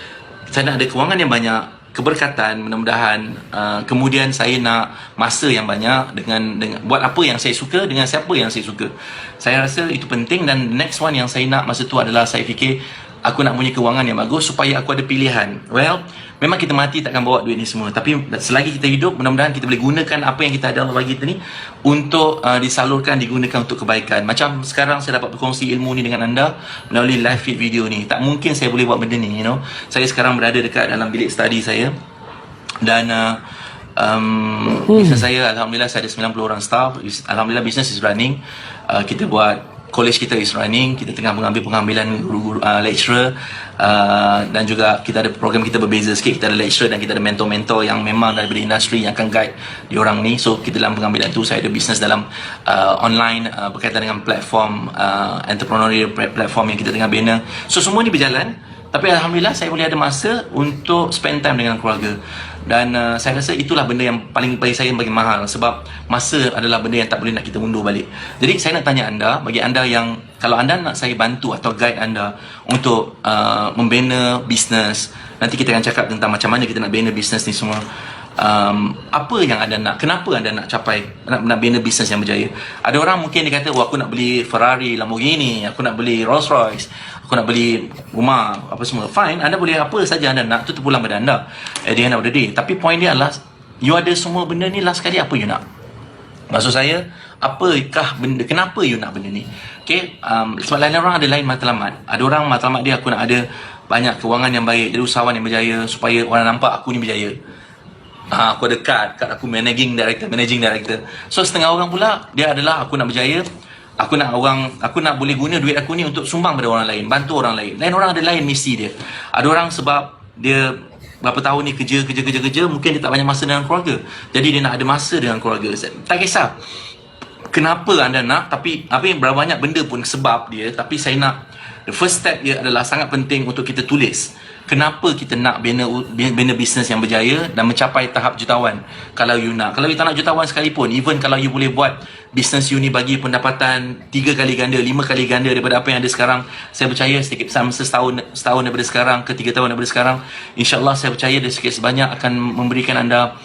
saya nak ada kewangan yang banyak, keberkatan, mudah-mudahan kemudian saya nak masa yang banyak dengan buat apa yang saya suka dengan siapa yang saya suka. Saya rasa itu penting. Dan next one yang saya nak masa tu adalah saya fikir aku nak punya kewangan yang bagus supaya aku ada pilihan. Well, memang kita mati takkan bawa duit ni semua, tapi selagi kita hidup, mudah-mudahan kita boleh gunakan apa yang kita ada Allah bagi kita ni untuk disalurkan, digunakan untuk kebaikan. Macam sekarang saya dapat berkongsi ilmu ni dengan anda melalui live feed video ni. Tak mungkin saya boleh buat benda ni, you know. Saya sekarang berada dekat dalam bilik study saya, dan bisnes saya, Alhamdulillah saya ada 90 orang staff. Alhamdulillah business is running. Kita buat college kita is running, kita tengah mengambil pengambilan guru-guru lecturer, dan juga kita ada program kita berbeza sikit. Kita ada lecturer dan kita ada mentor-mentor yang memang daripada industri yang akan guide diorang ni. So kita dalam pengambilan tu, saya ada bisnes dalam online berkaitan dengan platform entrepreneurial platform yang kita tengah bina. So semua ni berjalan, tapi Alhamdulillah saya boleh ada masa untuk spend time dengan keluarga. Dan saya rasa itulah benda yang paling bagi saya bagi mahal, sebab masa adalah benda yang tak boleh nak kita undur balik. Jadi saya nak tanya anda, bagi anda yang kalau anda nak saya bantu atau guide anda untuk membina bisnes, nanti kita akan cakap tentang macam mana kita nak bina bisnes ni semua. Apa yang anda nak, kenapa anda nak capai, nak bina bisnes yang berjaya. Ada orang mungkin dia kata, aku nak beli Ferrari, Lamborghini, aku nak beli Rolls Royce, aku nak beli rumah, apa semua. Fine, anda boleh apa saja anda nak, tu terpulang pada anda at the end of the day. Tapi point dia adalah, you ada semua benda ni, last sekali apa you nak? Maksud saya, apakah benda, kenapa you nak benda ni? Okay, sebab lain orang ada lain matlamat. Ada orang matlamat dia, aku nak ada banyak kewangan yang baik, jadi usahawan yang berjaya supaya orang nampak aku ni berjaya. Aku ada kad aku managing director. So setengah orang pula dia adalah, aku nak berjaya, aku nak boleh guna duit aku ni untuk sumbang pada orang lain, bantu orang lain. Lain orang ada lain misi dia. Ada orang sebab dia berapa tahun ni kerja, mungkin dia tak banyak masa dengan keluarga, jadi dia nak ada masa dengan keluarga. Tak kisah kenapa anda nak, tapi apa yang berapa banyak benda pun sebab dia, tapi saya nak the first step dia adalah sangat penting untuk kita tulis. Kenapa kita nak bina bisnes yang berjaya dan mencapai tahap jutawan. Kalau you nak, kalau you tak nak jutawan sekalipun, even kalau you boleh buat bisnes you ni bagi pendapatan 3 kali ganda, 5 kali ganda daripada apa yang ada sekarang, saya percaya sedikit setahun daripada sekarang ke 3 tahun daripada sekarang, insyaAllah saya percaya dia sikit sebanyak akan memberikan anda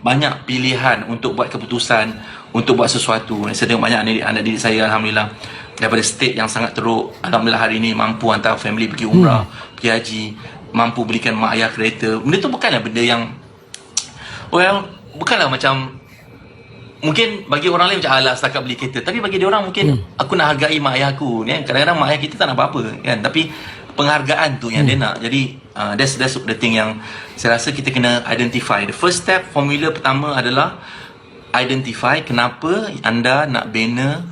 banyak pilihan untuk buat keputusan, untuk buat sesuatu. Saya tengok banyak anak didik saya, Alhamdulillah, daripada state yang sangat teruk, Alhamdulillah hari ini mampu hantar family pergi umrah, pergi haji, mampu belikan mak ayah kereta. Benda tu bukanlah benda yang, well, bukanlah macam, mungkin bagi orang lain macam alah setakat beli kereta, tapi bagi dia orang mungkin aku nak hargai mak ayah aku kan. Kadang-kadang mak ayah kita tak nak apa-apa kan, tapi penghargaan tu yang dia nak. Jadi that's the thing yang saya rasa kita kena identify. The first step, formula pertama adalah identify kenapa anda nak bina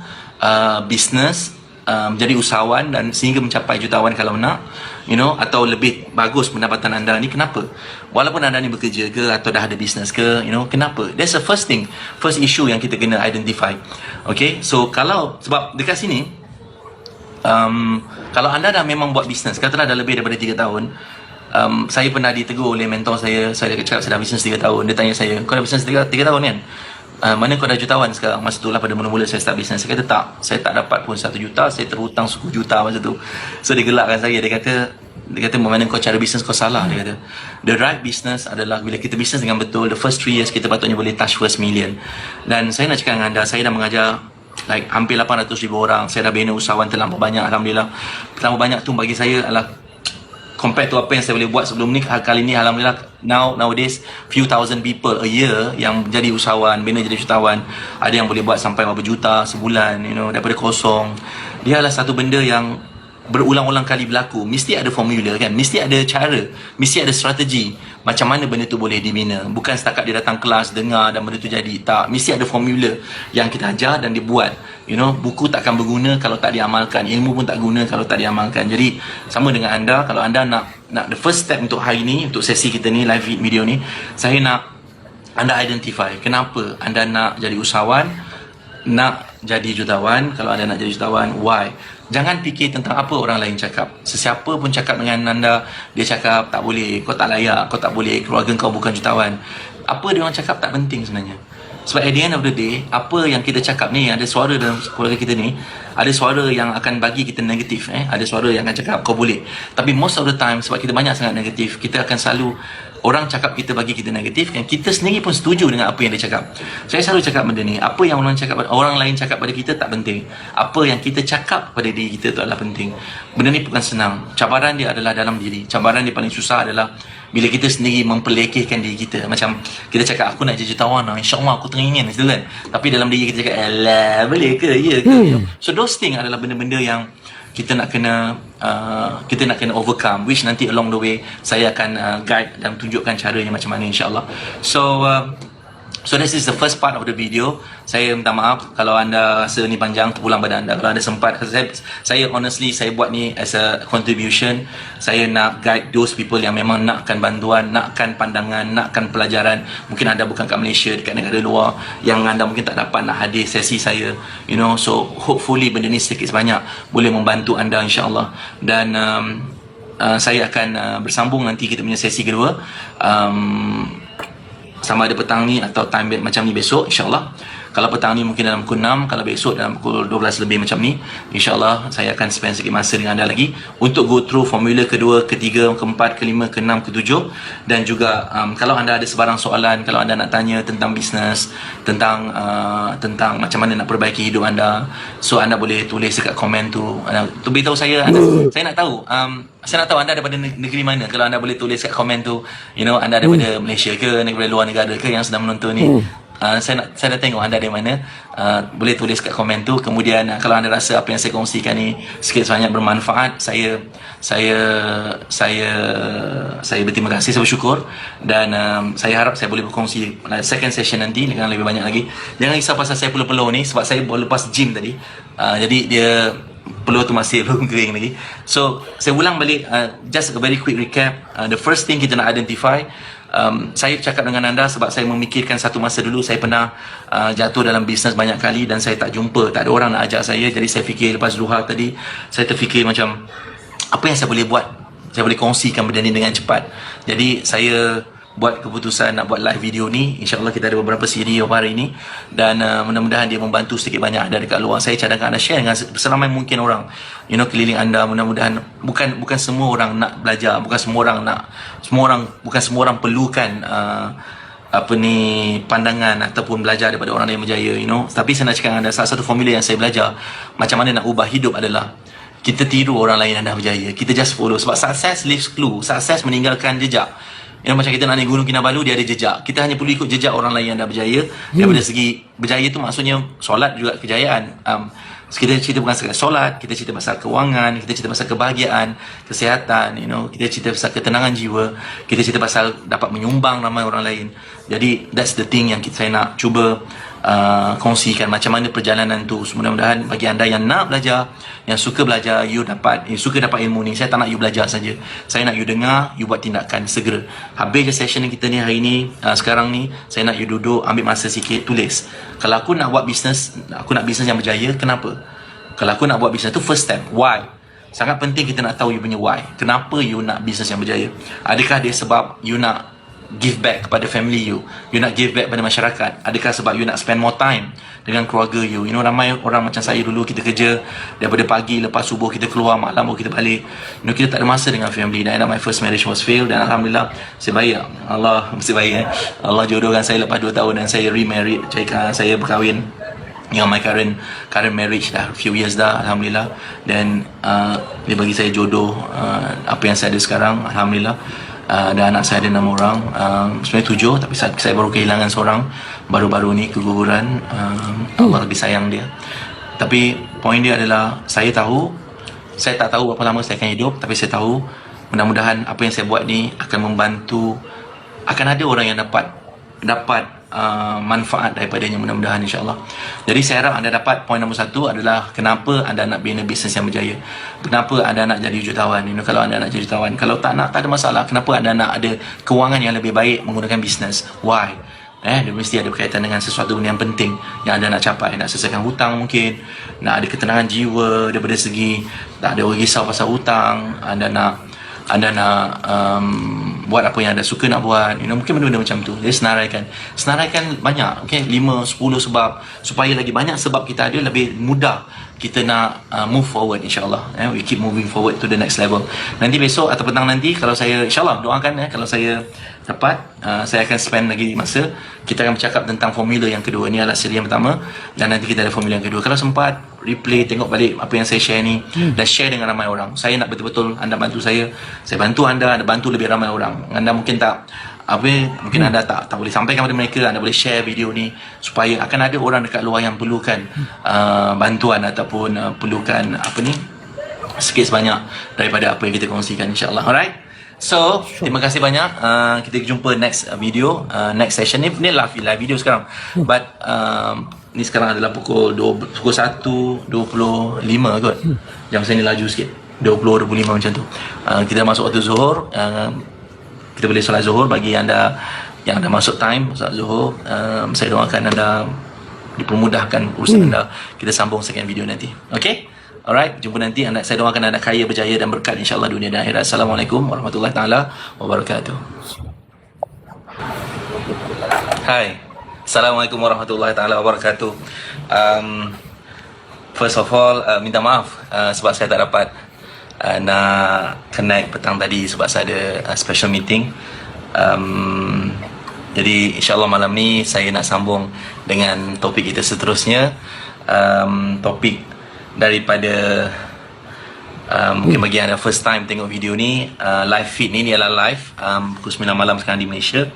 bisnes, menjadi usahawan dan sehingga mencapai jutawan kalau nak, you know, atau lebih bagus pendapatan anda ni. Kenapa? Walaupun anda ni bekerja ke atau dah ada bisnes ke, you know, kenapa? That's the first thing, first issue yang kita kena identify. Okay, so kalau sebab dekat sini, kalau anda dah memang buat bisnes, katalah dah lebih daripada 3 tahun, saya pernah ditegur oleh mentor saya cakap saya dah bisnes 3 tahun. Dia tanya saya, kau dah bisnes 3 tahun kan? Mana kau dah jutawan sekarang? Masa tu lah pada mula-mula saya start bisnes. Saya kata tak, saya tak dapat pun 1 juta, saya terhutang 10 juta masa tu. So dia gelakkan saya, dia kata mana kau cara bisnes kau salah. Dia kata the right business adalah bila kita bisnes dengan betul, the first 3 years kita patutnya boleh touch first million. Dan saya nak cakap dengan anda, saya dah mengajar like hampir 800,000 orang. Saya dah bina usahawan terlampau banyak, Alhamdulillah. Terlampau banyak tu bagi saya adalah compared to apa yang saya boleh buat sebelum ni. Kali ni Alhamdulillah nowadays few thousand people a year yang jadi usahawan, bina jadi jutawan. Ada yang boleh buat sampai berapa juta sebulan, you know, daripada kosong. Dia adalah satu benda yang berulang-ulang kali berlaku. Mesti ada formula kan, mesti ada cara, mesti ada strategi macam mana benda tu boleh dibina. Bukan setakat dia datang kelas, dengar dan benda tu jadi. Tak, mesti ada formula yang kita ajar dan dibuat. You know, buku takkan berguna kalau tak diamalkan, ilmu pun tak guna kalau tak diamalkan. Jadi sama dengan anda, kalau anda nak the first step untuk hari ni, untuk sesi kita ni, live video ni, saya nak anda identify kenapa anda nak jadi usahawan, nak jadi jutawan. Kalau anda nak jadi jutawan, why? Jangan fikir tentang apa orang lain cakap. Sesiapa pun cakap dengan anda, dia cakap tak boleh, kau tak layak, kau tak boleh, keluarga kau bukan jutawan. Apa dia orang cakap tak penting sebenarnya. Sebab at the end of the day, apa yang kita cakap ni, ada suara dalam keluarga kita ni, ada suara yang akan bagi kita negatif, ada suara yang akan cakap kau boleh. Tapi most of the time, sebab kita banyak sangat negatif, kita akan selalu orang cakap kita bagi kita negatif, dan kita sendiri pun setuju dengan apa yang dia cakap. Saya selalu cakap benda ni, apa yang orang lain cakap pada kita tak penting, apa yang kita cakap pada diri kita tu adalah penting. Benda ni bukan senang, cabaran dia adalah dalam diri. Cabaran dia paling susah adalah bila kita sendiri memperlekehkan diri kita. Macam kita cakap, aku nak jadi jutawan, insyaAllah aku teringin gitu kan, tapi dalam diri kita cakap, alah boleh ke, ya ke. So those things adalah benda-benda yang kita nak kena overcome, which nanti along the way saya akan guide dan tunjukkan caranya macam mana, insyaAllah. So this is the first part of the video. Saya minta maaf kalau anda rasa ni panjang, terpulang pada anda. Kalau anda sempat, saya honestly, saya buat ni as a contribution. Saya nak guide those people yang memang nakkan bantuan, nakkan pandangan, nakkan pelajaran. Mungkin anda bukan kat Malaysia, dekat negara luar, yang anda mungkin tak dapat nak hadir sesi saya, you know. So hopefully benda ni sedikit sebanyak boleh membantu anda, insyaAllah. Dan saya akan bersambung nanti kita punya sesi kedua, sama ada petang ni atau time macam ni besok, insyaAllah. Kalau petang ni mungkin dalam pukul 6, kalau besok dalam pukul 12 lebih macam ni, insyaAllah saya akan spend sedikit masa dengan anda lagi untuk go through formula kedua, ketiga, keempat, kelima, keenam, ketujuh. Dan juga kalau anda ada sebarang soalan, kalau anda nak tanya tentang bisnes, tentang macam mana nak perbaiki hidup anda, so anda boleh tulis dekat komen tu, beritahu saya. Saya nak tahu, saya nak tahu anda daripada negeri mana. Kalau anda boleh tulis kat komen tu, you know, anda daripada Malaysia ke, negara luar negara ke yang sedang menonton ni. Saya dah tengok anda dari mana. Boleh tulis kat komen tu. Kemudian kalau anda rasa apa yang saya kongsikan ni sikit sebanyak bermanfaat, saya berterima kasih, saya bersyukur. Dan saya harap saya boleh berkongsi second session nanti dengan lebih banyak lagi. Jangan risau pasal saya peluh-peluh ni, sebab saya baru lepas gym tadi. Jadi dia peluh tu masih belum kering lagi. So saya ulang balik, just a very quick recap. The first thing kita nak identify, saya cakap dengan anda sebab saya memikirkan satu masa dulu saya pernah jatuh dalam bisnes banyak kali dan saya tak jumpa, tak ada orang nak ajak saya. Jadi saya fikir lepas duha tadi, saya terfikir macam apa yang saya boleh buat, saya boleh kongsikan benda ni dengan cepat. Jadi saya buat keputusan nak buat live video ni. InsyaAllah kita ada beberapa siri hari ini, dan mudah-mudahan dia membantu sedikit banyak anda dekat luar. Saya cadangkan anda share dengan seramai mungkin orang, you know, keliling anda. Mudah-mudahan bukan semua orang nak belajar, bukan semua orang perlukan pandangan ataupun belajar daripada orang yang berjaya, you know. Tapi saya nak cakap dengan anda, salah satu formula yang saya belajar macam mana nak ubah hidup adalah kita tiru orang lain yang dah berjaya. Kita just follow. Sebab success leaves clue, sukses meninggalkan jejak. You know, macam kita nak naik Gunung Kinabalu, dia ada jejak. Kita hanya perlu ikut jejak orang lain yang dah berjaya. Daripada segi berjaya tu maksudnya solat juga kejayaan. Kita cerita bukan sekadar solat, kita cerita pasal kewangan, kita cerita pasal kebahagiaan, kesihatan, you know, kita cerita pasal ketenangan jiwa, kita cerita pasal dapat menyumbang ramai orang lain. Jadi that's the thing yang saya nak cuba kongsikan, macam mana perjalanan tu. Mudah-mudahan bagi anda yang nak belajar, yang suka belajar, you suka dapat ilmu ni. Saya tak nak you belajar saja, saya nak you dengar, you buat tindakan segera. Habis je session kita ni hari ni, sekarang ni, saya nak you duduk, ambil masa sikit, tulis. Kalau aku nak buat bisnes, aku nak bisnes yang berjaya, kenapa? Kalau aku nak buat bisnes tu, first step, why? Sangat penting kita nak tahu you punya why. Kenapa you nak bisnes yang berjaya? Adakah dia sebab you nak give back kepada family you nak give back pada masyarakat? Adakah sebab you nak spend more time dengan keluarga you? You know, ramai orang macam saya dulu, kita kerja daripada pagi, lepas subuh kita keluar, malam baru kita balik. You know, kita tak ada masa dengan family. Dan my first marriage was failed, dan Alhamdulillah saya baik. Allah mesti baik. Allah jodohkan saya lepas 2 tahun dan saya remarried. Saya berkahwin dengan my current marriage dah few years dah, Alhamdulillah. Dan dia bagi saya jodoh apa yang saya ada sekarang, Alhamdulillah. Dan anak saya ada 6 orang, sebenarnya 7, tapi saya baru kehilangan seorang baru-baru ni, keguguran. Allah lebih sayang dia. Tapi poin dia adalah, saya tak tahu berapa lama saya akan hidup, tapi saya tahu mudah-mudahan apa yang saya buat ni akan membantu, akan ada orang yang dapat manfaat daripadanya, mudah-mudahan, insyaAllah. Jadi saya harap anda dapat poin nombor 1 adalah kenapa anda nak bina bisnes yang berjaya, kenapa anda nak jadi jutawan. You know, kalau anda nak jadi jutawan, kalau tak nak, tak ada masalah. Kenapa anda nak ada kewangan yang lebih baik menggunakan bisnes? Why? Dia mesti ada berkaitan dengan sesuatu yang penting yang anda nak capai. Nak selesaikan hutang mungkin, nak ada ketenangan jiwa daripada segi tak ada risau pasal hutang, anda nak buat apa yang anda suka nak buat, you know, mungkin benda-benda macam tu. Jadi senaraikan banyak, okay? 5, 10 sebab, supaya lagi banyak sebab kita ada, lebih mudah kita nak move forward insyaAllah. We keep moving forward to the next level. Nanti besok atau petang nanti, kalau saya insyaAllah doakan kalau saya dapat, saya akan spend lagi masa. Kita akan bercakap tentang formula yang kedua. Ini adalah siri yang pertama, dan nanti kita ada formula yang kedua. Kalau sempat replay, tengok balik apa yang saya share ni, dan share dengan ramai orang. Saya nak betul-betul anda bantu saya bantu anda bantu lebih ramai orang. Anda mungkin tak mungkin anda tak boleh sampaikan kepada mereka, anda boleh share video ni supaya akan ada orang dekat luar yang perlukan bantuan ataupun perlukan sikit sebanyak daripada apa yang kita kongsikan, insyaAllah. Alright, so terima kasih banyak. Kita jumpa next video, next session ni live video sekarang, but ni sekarang adalah pukul 1.25 kot. Jam saya ni laju sikit, 20.25 macam tu. Kita masuk waktu zuhur. Kita boleh solat zuhur. Bagi anda yang anda masuk time solat zuhur, saya doakan anda dipermudahkan urusan anda. Kita sambung second video nanti. Okay, alright, jumpa nanti. Saya doakan anda kaya, berjaya dan berkat insyaAllah dunia dan akhirat. Assalamualaikum warahmatullahi taala wabarakatuh. Hai, Assalamualaikum warahmatullahi taala wabarakatuh. First of all, minta maaf sebab saya tak dapat nak connect petang tadi sebab saya ada special meeting. Jadi insyaAllah malam ni saya nak sambung dengan topik kita seterusnya. Topik daripada mungkin bagi anda first time tengok video ni, live feed ni adalah live pukul 9 malam sekarang di Malaysia.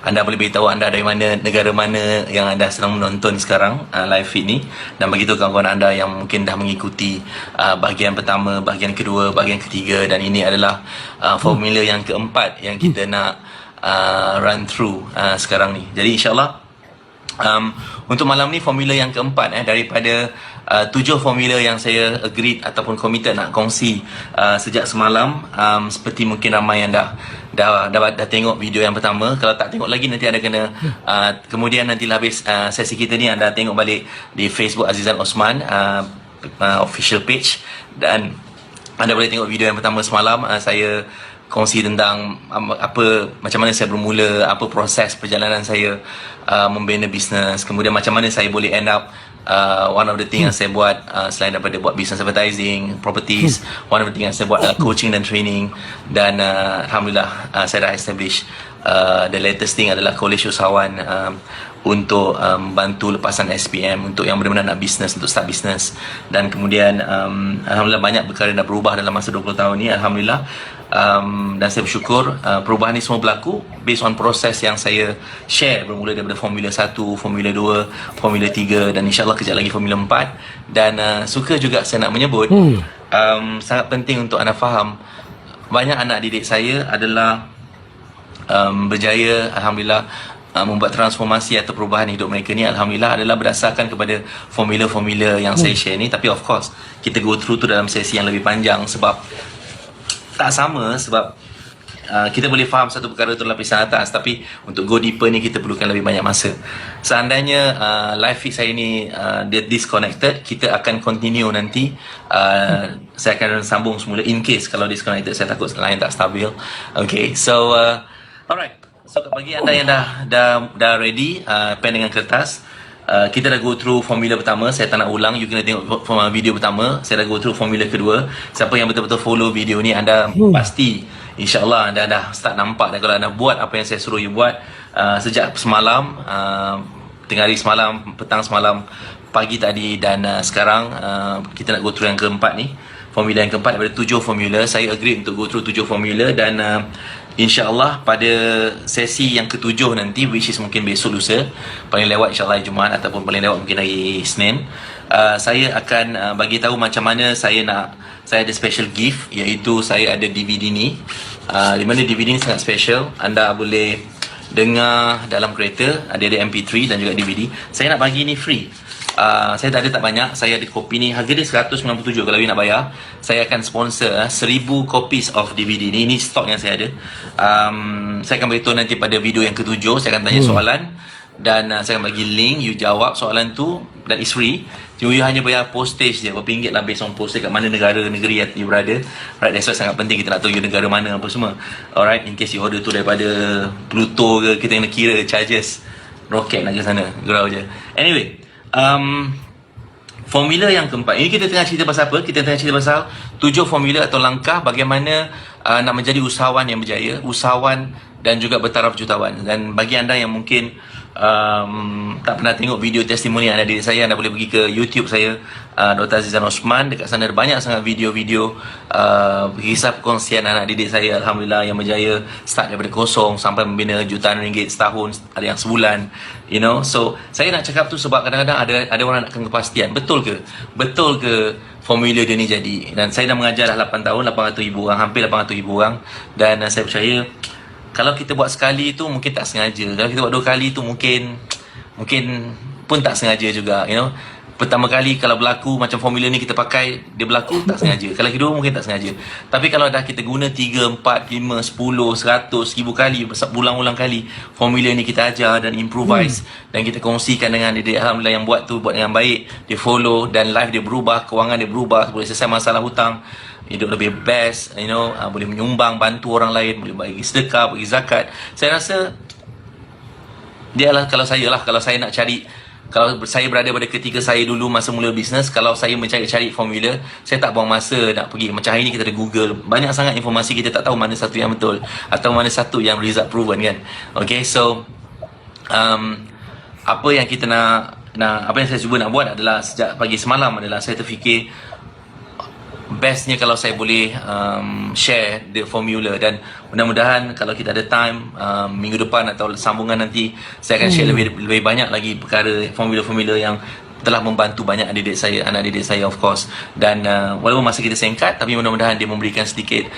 Anda boleh beritahu anda dari mana, negara mana yang anda sedang menonton sekarang live feed ni, dan bagi tahu kawan-kawan anda yang mungkin dah mengikuti bahagian pertama, bahagian kedua, bahagian ketiga, dan ini adalah formula yang keempat yang kita nak run through sekarang ni. Jadi insyaAllah untuk malam ni formula yang keempat daripada 7 formula yang saya agreed ataupun committed nak kongsi sejak semalam. Seperti mungkin ramai yang dah tengok video yang pertama. Kalau tak tengok lagi, nanti anda kena kemudian nanti habis sesi kita ni, anda tengok balik di Facebook Azizan Osman official page, dan anda boleh tengok video yang pertama semalam. Saya kongsi tentang macam mana saya bermula, apa proses perjalanan saya membina bisnes, kemudian macam mana saya boleh end up one of the thing yang saya buat selain daripada buat business advertising, properties, one of the thing yang saya buat coaching dan training, dan alhamdulillah saya dah establish the latest thing adalah Coalition Usahawan untuk bantu lepasan SPM untuk yang benar-benar nak bisnes, untuk start bisnes. Dan kemudian alhamdulillah banyak perkara dah berubah dalam masa 20 tahun ni, alhamdulillah. Dan saya bersyukur perubahan ni semua berlaku based on proses yang saya share, bermula daripada Formula 1, Formula 2, Formula 3, dan insyaAllah kejap lagi Formula 4. Dan suka juga saya nak menyebut, sangat penting untuk anda faham, banyak anak didik saya adalah berjaya, alhamdulillah, membuat transformasi atau perubahan hidup mereka ni, alhamdulillah, adalah berdasarkan kepada formula-formula yang saya share ni. Tapi of course kita go through tu dalam sesi yang lebih panjang, sebab tak sama, sebab kita boleh faham satu perkara tu lapisan atas, tapi untuk go deeper ni kita perlukan lebih banyak masa. Seandainya live feed saya ni dia disconnected, kita akan continue nanti. Saya akan sambung semula. In case kalau disconnected, saya takut line tak stabil. Okay, so alright, so bagi anda yang dah ready, pen dengan kertas, kita dah go through formula pertama. Saya tak nak ulang, you kena tengok video pertama. Saya dah go through formula kedua. Siapa yang betul-betul follow video ni, anda pasti insyaAllah anda dah start nampak. Dan kalau anda buat apa yang saya suruh you buat sejak semalam, tengah hari semalam, petang semalam, pagi tadi, dan sekarang kita nak go through yang keempat ni, formula yang keempat daripada 7 formula. Saya agree untuk go through 7 formula, dan InsyaAllah pada sesi yang ke-7 nanti, which is mungkin besok lusa, paling lewat insyaAllah hari Jumaat, ataupun paling lewat mungkin hari Isnin, saya akan bagi tahu macam mana saya ada special gift, iaitu saya ada DVD ni, di mana DVD ni sangat special. Anda boleh dengar dalam kereta, ada MP3 dan juga DVD. Saya nak bagi ni free. Saya tak ada tak banyak. Saya ada kopi ni, harga dia 197 kalau you nak bayar. Saya akan sponsor 1000 copies of DVD ni. Ini stok yang saya ada. Saya akan beritahu nanti pada video yang ke-7. Saya akan tanya soalan, dan saya akan bagi link, you jawab soalan tu, dan it's free. You hanya bayar postage je, berapa ringgit lah based on postage kat mana negeri yang you berada. Right, that's why sangat penting kita nak tahu you negara mana apa semua. Alright, in case you order tu daripada Pluto ke, kita kena kira charges roket nak ke sana, gerau je. Anyway, Formula yang keempat. Ini kita tengah cerita pasal apa? Kita tengah cerita pasal 7 formula atau langkah bagaimana nak menjadi usahawan yang berjaya, usahawan dan juga bertaraf jutawan. Dan bagi anda yang mungkin tak pernah tengok video testimoni anak didik saya, anda boleh pergi ke YouTube saya, Dr. Azizan Osman. Dekat sana ada banyak sangat video-video kisah perkongsian anak didik saya, Alhamdulillah, yang berjaya start daripada kosong sampai membina jutaan ringgit setahun, ada yang sebulan, you know. So saya nak cakap tu sebab kadang-kadang ada orang nakkan kepastian, betul ke formula dia ni jadi. Dan saya dah mengajar dah 8 tahun, 800,000 orang, hampir 800,000 orang. Dan saya percaya kalau kita buat sekali tu mungkin tak sengaja. Kalau kita buat 2 kali tu mungkin pun tak sengaja juga, you know. Pertama kali kalau berlaku macam formula ni kita pakai, dia berlaku tak sengaja. Kalau kedua mungkin tak sengaja. Tapi kalau dah kita guna 3, 4, 5, 10, 100, 1000 kali, berulang-ulang kali formula ni kita ajar dan improvise dan kita kongsikan dengan dia, Alhamdulillah yang buat tu buat dengan baik, dia follow dan life dia berubah, kewangan dia berubah, boleh selesai masalah hutang, hidup lebih best, you know, boleh menyumbang, bantu orang lain, boleh bagi sedekah, bagi zakat. Saya rasa dia lah, kalau saya nak cari, kalau saya berada pada ketika saya dulu masa mula bisnes, kalau saya mencari formula, saya tak buang masa nak pergi. Macam hari ni kita ada Google, banyak sangat informasi, kita tak tahu mana satu yang betul atau mana satu yang result proven kan. Okay, so apa yang kita nak apa yang saya cuba nak buat adalah sejak pagi semalam adalah saya terfikir bestnya kalau saya boleh share the formula, dan mudah-mudahan kalau kita ada time minggu depan atau sambungan nanti saya akan share lebih banyak lagi perkara formula-formula yang telah membantu banyak anak didik saya of course. Dan walaupun masa kita singkat, tapi mudah-mudahan dia memberikan sedikit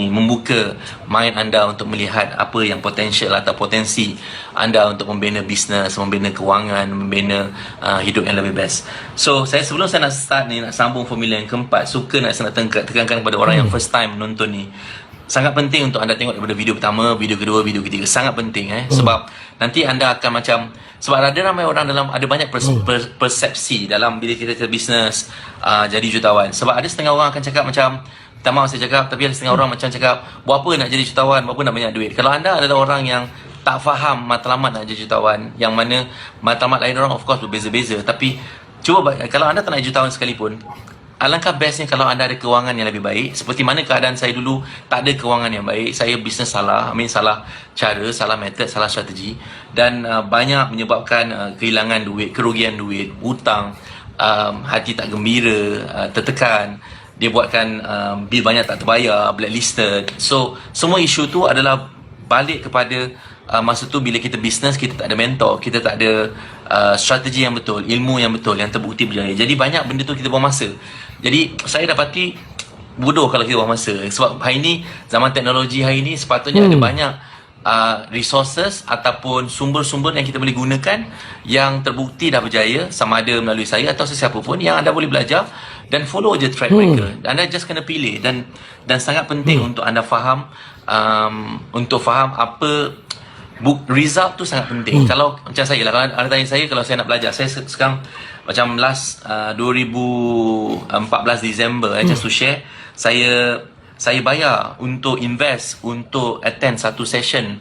membuka mind anda untuk melihat apa yang potensial atau potensi anda untuk membina bisnes, membina kewangan, membina hidup yang lebih best. So sebelum saya nak start ni, nak sambung formula yang keempat, suka nak tekankan kepada orang yang first time menonton ni, sangat penting untuk anda tengok daripada video pertama, video kedua, video ketiga. Sangat penting sebab nanti anda akan macam, sebab ada ramai orang ada banyak persepsi dalam bila kita bisnes jadi jutawan. Sebab ada setengah orang akan cakap macam, tak maaf saya cakap, tapi ada setengah orang macam cakap, buat apa nak jadi jutawan, buat apa nak banyak duit. Kalau anda adalah orang yang tak faham matlamat nak jadi jutawan, yang mana matlamat lain orang of course berbeza-beza, tapi cuba kalau anda tak nak jadi jutawan sekalipun, alangkah bestnya kalau anda ada kewangan yang lebih baik. Seperti mana keadaan saya dulu, tak ada kewangan yang baik. Saya bisnes salah cara, salah metod, salah strategi, dan banyak menyebabkan kehilangan duit, kerugian duit, hutang, hati tak gembira, tertekan. Dia buatkan bil banyak tak terbayar, blacklisted. So semua isu tu adalah balik kepada masa tu bila kita bisnes, kita tak ada mentor, kita tak ada strategi yang betul, ilmu yang betul, yang terbukti berjaya. Jadi banyak benda tu kita buang masa. Jadi saya dapati bodoh kalau kita buang masa. Sebab hari ni, zaman teknologi hari ni, sepatutnya ada banyak resources ataupun sumber-sumber yang kita boleh gunakan yang terbukti dah berjaya, sama ada melalui saya atau sesiapa pun, yang anda boleh belajar dan follow je track mereka. Anda just kena pilih, dan sangat penting untuk anda faham, untuk faham apa result tu sangat penting. Kalau macam saya lah, kalau anda tanya saya, kalau saya nak belajar, saya sekarang macam last 2014 Disember, just to share, saya bayar untuk invest, untuk attend satu session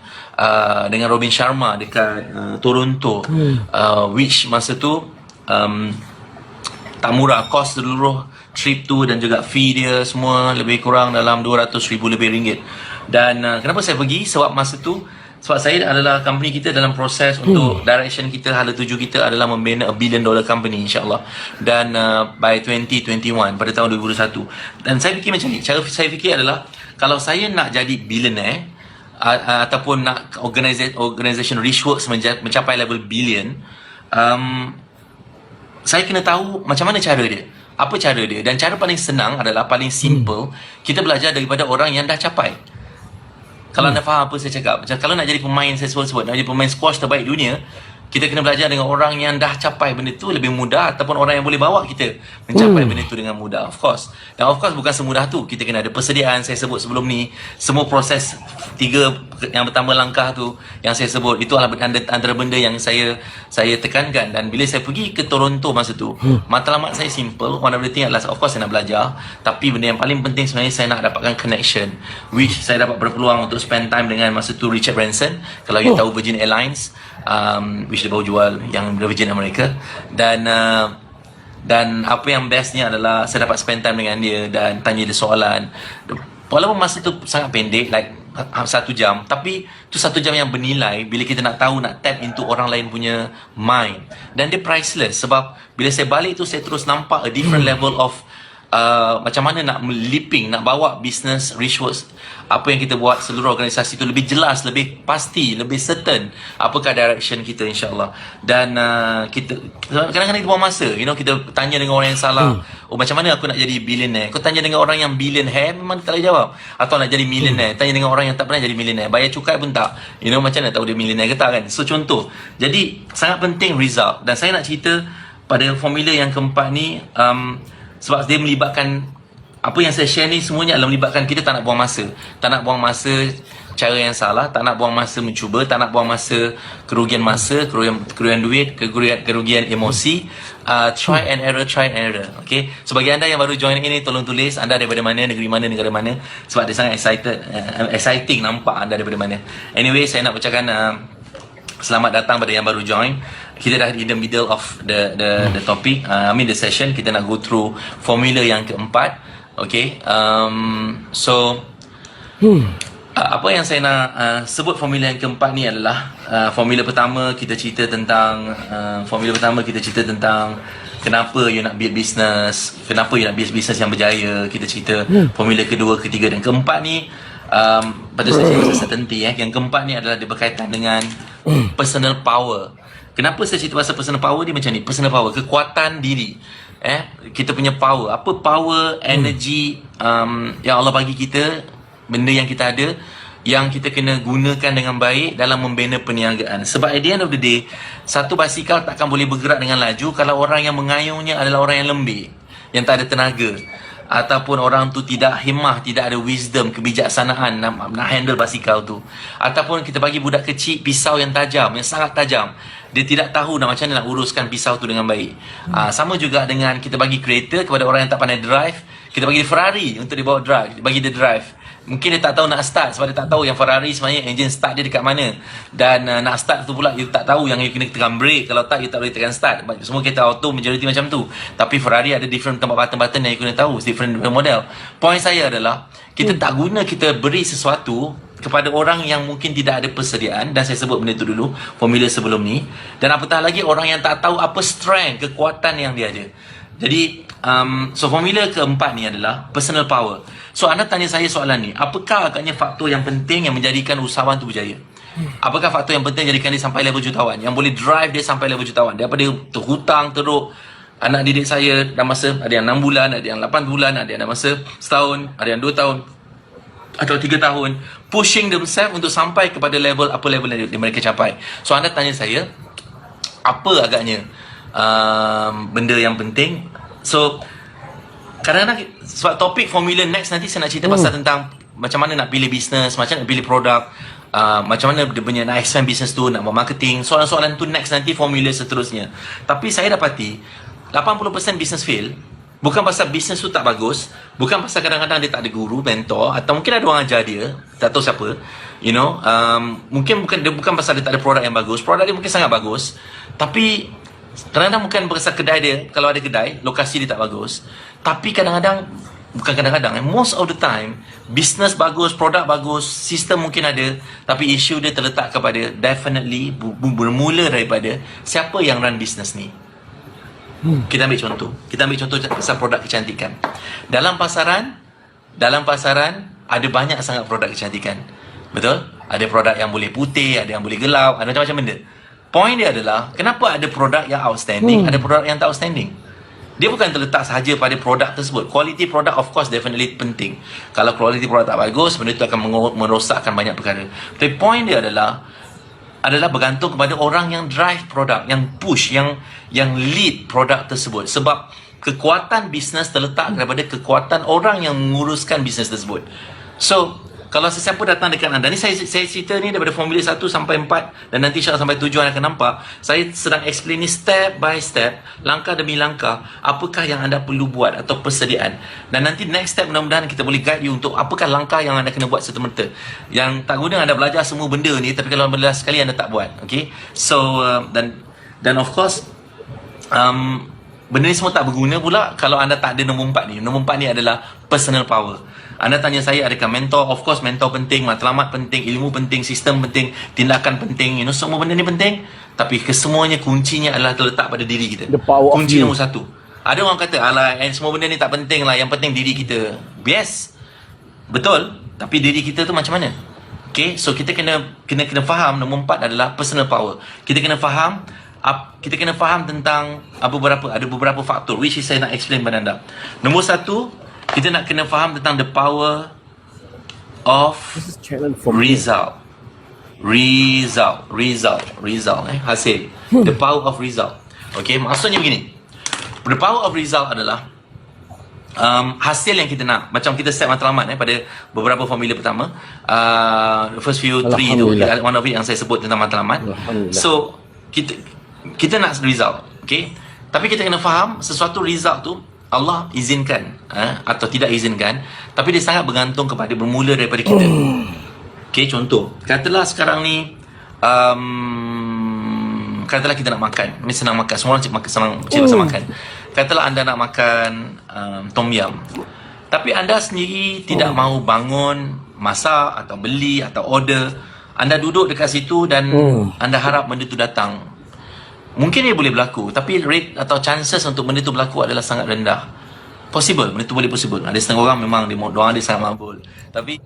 dengan Robin Sharma dekat Toronto, which masa tu tak murah, kos seluruh trip tu dan juga fee dia semua lebih kurang dalam 200,000 lebih ringgit. Dan kenapa saya pergi? Sebab masa tu, sebab saya adalah company kita dalam proses untuk direction kita, hala tuju kita adalah membina $1 billion company insyaAllah. Dan by 2021, pada tahun 2021. Dan saya fikir macam ni, cara saya fikir adalah, kalau saya nak jadi billionaire ataupun nak organisation Richworks mencapai level billion, saya kena tahu macam mana cara dia, apa cara dia. Dan cara paling senang adalah, paling simple, kita belajar daripada orang yang dah capai. Kalau anda faham apa saya cakap, macam kalau nak jadi pemain, saya sebut nak jadi pemain squash terbaik dunia, kita kena belajar dengan orang yang dah capai benda tu lebih mudah, ataupun orang yang boleh bawa kita mencapai benda tu dengan mudah, of course. Dan of course bukan semudah tu, kita kena ada persediaan. Saya sebut sebelum ni, semua proses 3 yang pertama langkah tu yang saya sebut, itu adalah antara benda yang saya tekankan. Dan bila saya pergi ke Toronto masa tu, matlamat saya simple. One of the thing adalah, of course saya nak belajar, tapi benda yang paling penting sebenarnya, saya nak dapatkan connection, which saya dapat berpeluang untuk spend time dengan masa tu Richard Branson. Kalau you tahu Virgin Airlines, which dia baru jual yang Virgin America. Dan apa yang bestnya adalah saya dapat spend time dengan dia dan tanya dia soalan. Walaupun masa tu sangat pendek, like 1 jam, tapi tu 1 jam yang bernilai bila kita nak tahu, nak tap into orang lain punya mind. Dan dia priceless sebab bila saya balik tu saya terus nampak a different level of macam mana nak leaping, nak bawa business resource apa yang kita buat seluruh organisasi tu lebih jelas, lebih pasti, lebih certain apakah direction kita, insyaAllah. Dan kita kadang-kadang kita buang masa, kita tanya dengan orang yang salah. Oh, macam mana aku nak jadi billionaire? Kau tanya dengan orang yang billionaire memang tak boleh jawab. Atau nak jadi millionaire, tanya dengan orang yang tak pernah jadi millionaire, bayar cukai pun tak, macam mana tahu dia millionaire ke tak, kan? So contoh, jadi sangat penting result. Dan saya nak cerita pada formula yang keempat ni, sebab dia melibatkan, apa yang saya share ni semuanya adalah melibatkan kita tak nak buang masa. Tak nak buang masa cara yang salah, tak nak buang masa mencuba, tak nak buang masa kerugian masa, kerugian duit, kerugian emosi. Try and error. Okay? So bagi anda yang baru join ini, tolong tulis anda daripada mana, negeri mana, negara mana. Sebab dia sangat exciting nampak anda daripada mana. Anyway, saya nak ucapkan selamat datang pada yang baru join. Kita dah in the middle of the topic, the session. Kita nak go through formula yang keempat. Okay, apa yang saya nak sebut formula yang keempat ni adalah formula pertama kita cerita tentang kenapa you nak build business, kenapa you nak build business yang berjaya. Kita cerita formula kedua, ketiga dan keempat ni. Pada saya certainty yang keempat ni adalah dia berkaitan dengan personal power. Kenapa saya cerita pasal personal power ni macam ni? Personal power, kekuatan diri. Kita punya power. Apa power, energy yang Allah bagi kita, benda yang kita ada, yang kita kena gunakan dengan baik dalam membina perniagaan. Sebab at the end of the day, satu basikal takkan boleh bergerak dengan laju kalau orang yang mengayuhnya adalah orang yang lembik, yang tak ada tenaga, ataupun orang tu tidak hemah, tidak ada wisdom, kebijaksanaan nak handle basikal tu. Ataupun kita bagi budak kecil pisau yang tajam, yang sangat tajam, dia tidak tahu macam mana nak uruskan pisau tu dengan baik. Sama juga dengan kita bagi kereta kepada orang yang tak pandai drive. Kita bagi dia Ferrari untuk dia bawa drive, bagi dia drive. Mungkin dia tak tahu nak start sebab dia tak tahu yang Ferrari sebenarnya engine start dia dekat mana. Dan nak start tu pula dia tak tahu yang you kena tekan brake. Kalau tak, you tak boleh tekan start. Semua kereta auto majority macam tu. Tapi Ferrari ada different tempat button-button yang you kena tahu, different model. Point saya adalah kita tak guna, kita beri sesuatu kepada orang yang mungkin tidak ada persediaan. Dan saya sebut benda tu dulu, formula sebelum ni. Dan apatah lagi orang yang tak tahu apa strength, kekuatan yang dia ada. Jadi so formula keempat ni adalah personal power. So anda tanya saya soalan ni, apakah agaknya faktor yang penting yang menjadikan usahawan tu berjaya? Apakah faktor yang penting jadikan dia sampai level jutawan, yang boleh drive dia sampai level jutawan? Daripada terhutang teruk. Anak didik saya dah masa ada yang 6 bulan, ada yang 8 bulan, ada yang dah masa setahun, ada yang 2 tahun atau 3 tahun, pushing themselves untuk sampai kepada level apa level yang mereka capai. So anda tanya saya, apa agaknya benda yang penting? So kadang-kadang sebab topik formula next nanti saya nak cerita pasal tentang macam mana nak pilih bisnes, macam mana nak pilih produk, macam mana dia punya nak expand bisnes tu, nak buat marketing. Soalan-soalan tu next nanti, formula seterusnya. Tapi saya dapati 80% business fail bukan pasal bisnes tu tak bagus, bukan pasal kadang-kadang dia tak ada guru, mentor, atau mungkin ada orang ajar dia, tak tahu siapa, mungkin bukan pasal dia tak ada produk yang bagus. Produk dia mungkin sangat bagus, tapi kadang-kadang bukan pasal kedai dia, kalau ada kedai, lokasi dia tak bagus. Tapi kadang-kadang, bukan kadang-kadang, most of the time, bisnes bagus, produk bagus, sistem mungkin ada, tapi isu dia terletak kepada, definitely bermula daripada siapa yang run bisnes ni. Kita ambil contoh pasal produk kecantikan. Dalam pasaran ada banyak sangat produk kecantikan. Betul? Ada produk yang boleh putih, ada yang boleh gelap, ada macam-macam benda. Point dia adalah, kenapa ada produk yang outstanding, ada produk yang tak outstanding? Dia bukan terletak sahaja pada produk tersebut. Quality product of course definitely penting. Kalau quality produk tak bagus, benda itu akan merosakkan banyak perkara. Tapi point dia adalah bergantung kepada orang yang drive produk, yang push, yang lead produk tersebut. Sebab kekuatan bisnes terletak daripada kekuatan orang yang menguruskan bisnes tersebut. So kalau sesiapa datang dekat anda ni, saya cerita ni daripada formula 1 sampai 4 dan nanti insyaAllah sampai 7 anda akan nampak. Saya sedang explain ni step by step, langkah demi langkah, apakah yang anda perlu buat atau persediaan. Dan nanti next step mudah-mudahan kita boleh guide you untuk apakah langkah yang anda kena buat serta-merta. Yang tak guna anda belajar semua benda ni, tapi kalau belajar sekali anda tak buat. Okay, so dan of course benda ni semua tak berguna pula kalau anda tak ada nombor 4 ni. Nombor 4 ni adalah personal power. Anda tanya saya adakah mentor? Of course mentor penting, matlamat penting, ilmu penting, sistem penting, tindakan penting, semua benda ni penting. Tapi kesemuanya kuncinya adalah terletak pada diri kita. The power of Kunci you. nombor 1. Ada orang kata, alah semua benda ni tak penting lah, yang penting diri kita. Yes, betul. Tapi diri kita tu macam mana? Okay, so kita kena faham nombor 4 adalah personal power. Kita kena faham tentang ada beberapa faktor which is saya nak explain pada anda. Nombor 1, kita nak kena faham tentang the power of This is challenge for me. result. Hasil. The power of result. Okay, maksudnya begini. The power of result adalah hasil yang kita nak. Macam kita set matlamat pada beberapa formula pertama, the first few 3 tu, Alhamdulillah. one of it yang saya sebut tentang matlamat. Alhamdulillah. So kita nak result, okay? Tapi kita kena faham sesuatu result tu Allah izinkan atau tidak izinkan, tapi dia sangat bergantung kepada bermula daripada kita. Okay, contoh, katalah sekarang ni katalah kita nak makan. Ini senang makan, semua orang senang pasal makan. Katalah anda nak makan tom yum, tapi anda sendiri tidak mahu bangun, masak atau beli atau order. Anda duduk dekat situ dan anda harap benda tu datang. Mungkin dia boleh berlaku, tapi rate atau chances untuk benda tu berlaku adalah sangat rendah. Possible, benda tu boleh possible. Ada setengah orang memang doa dia sangat makbul. Tapi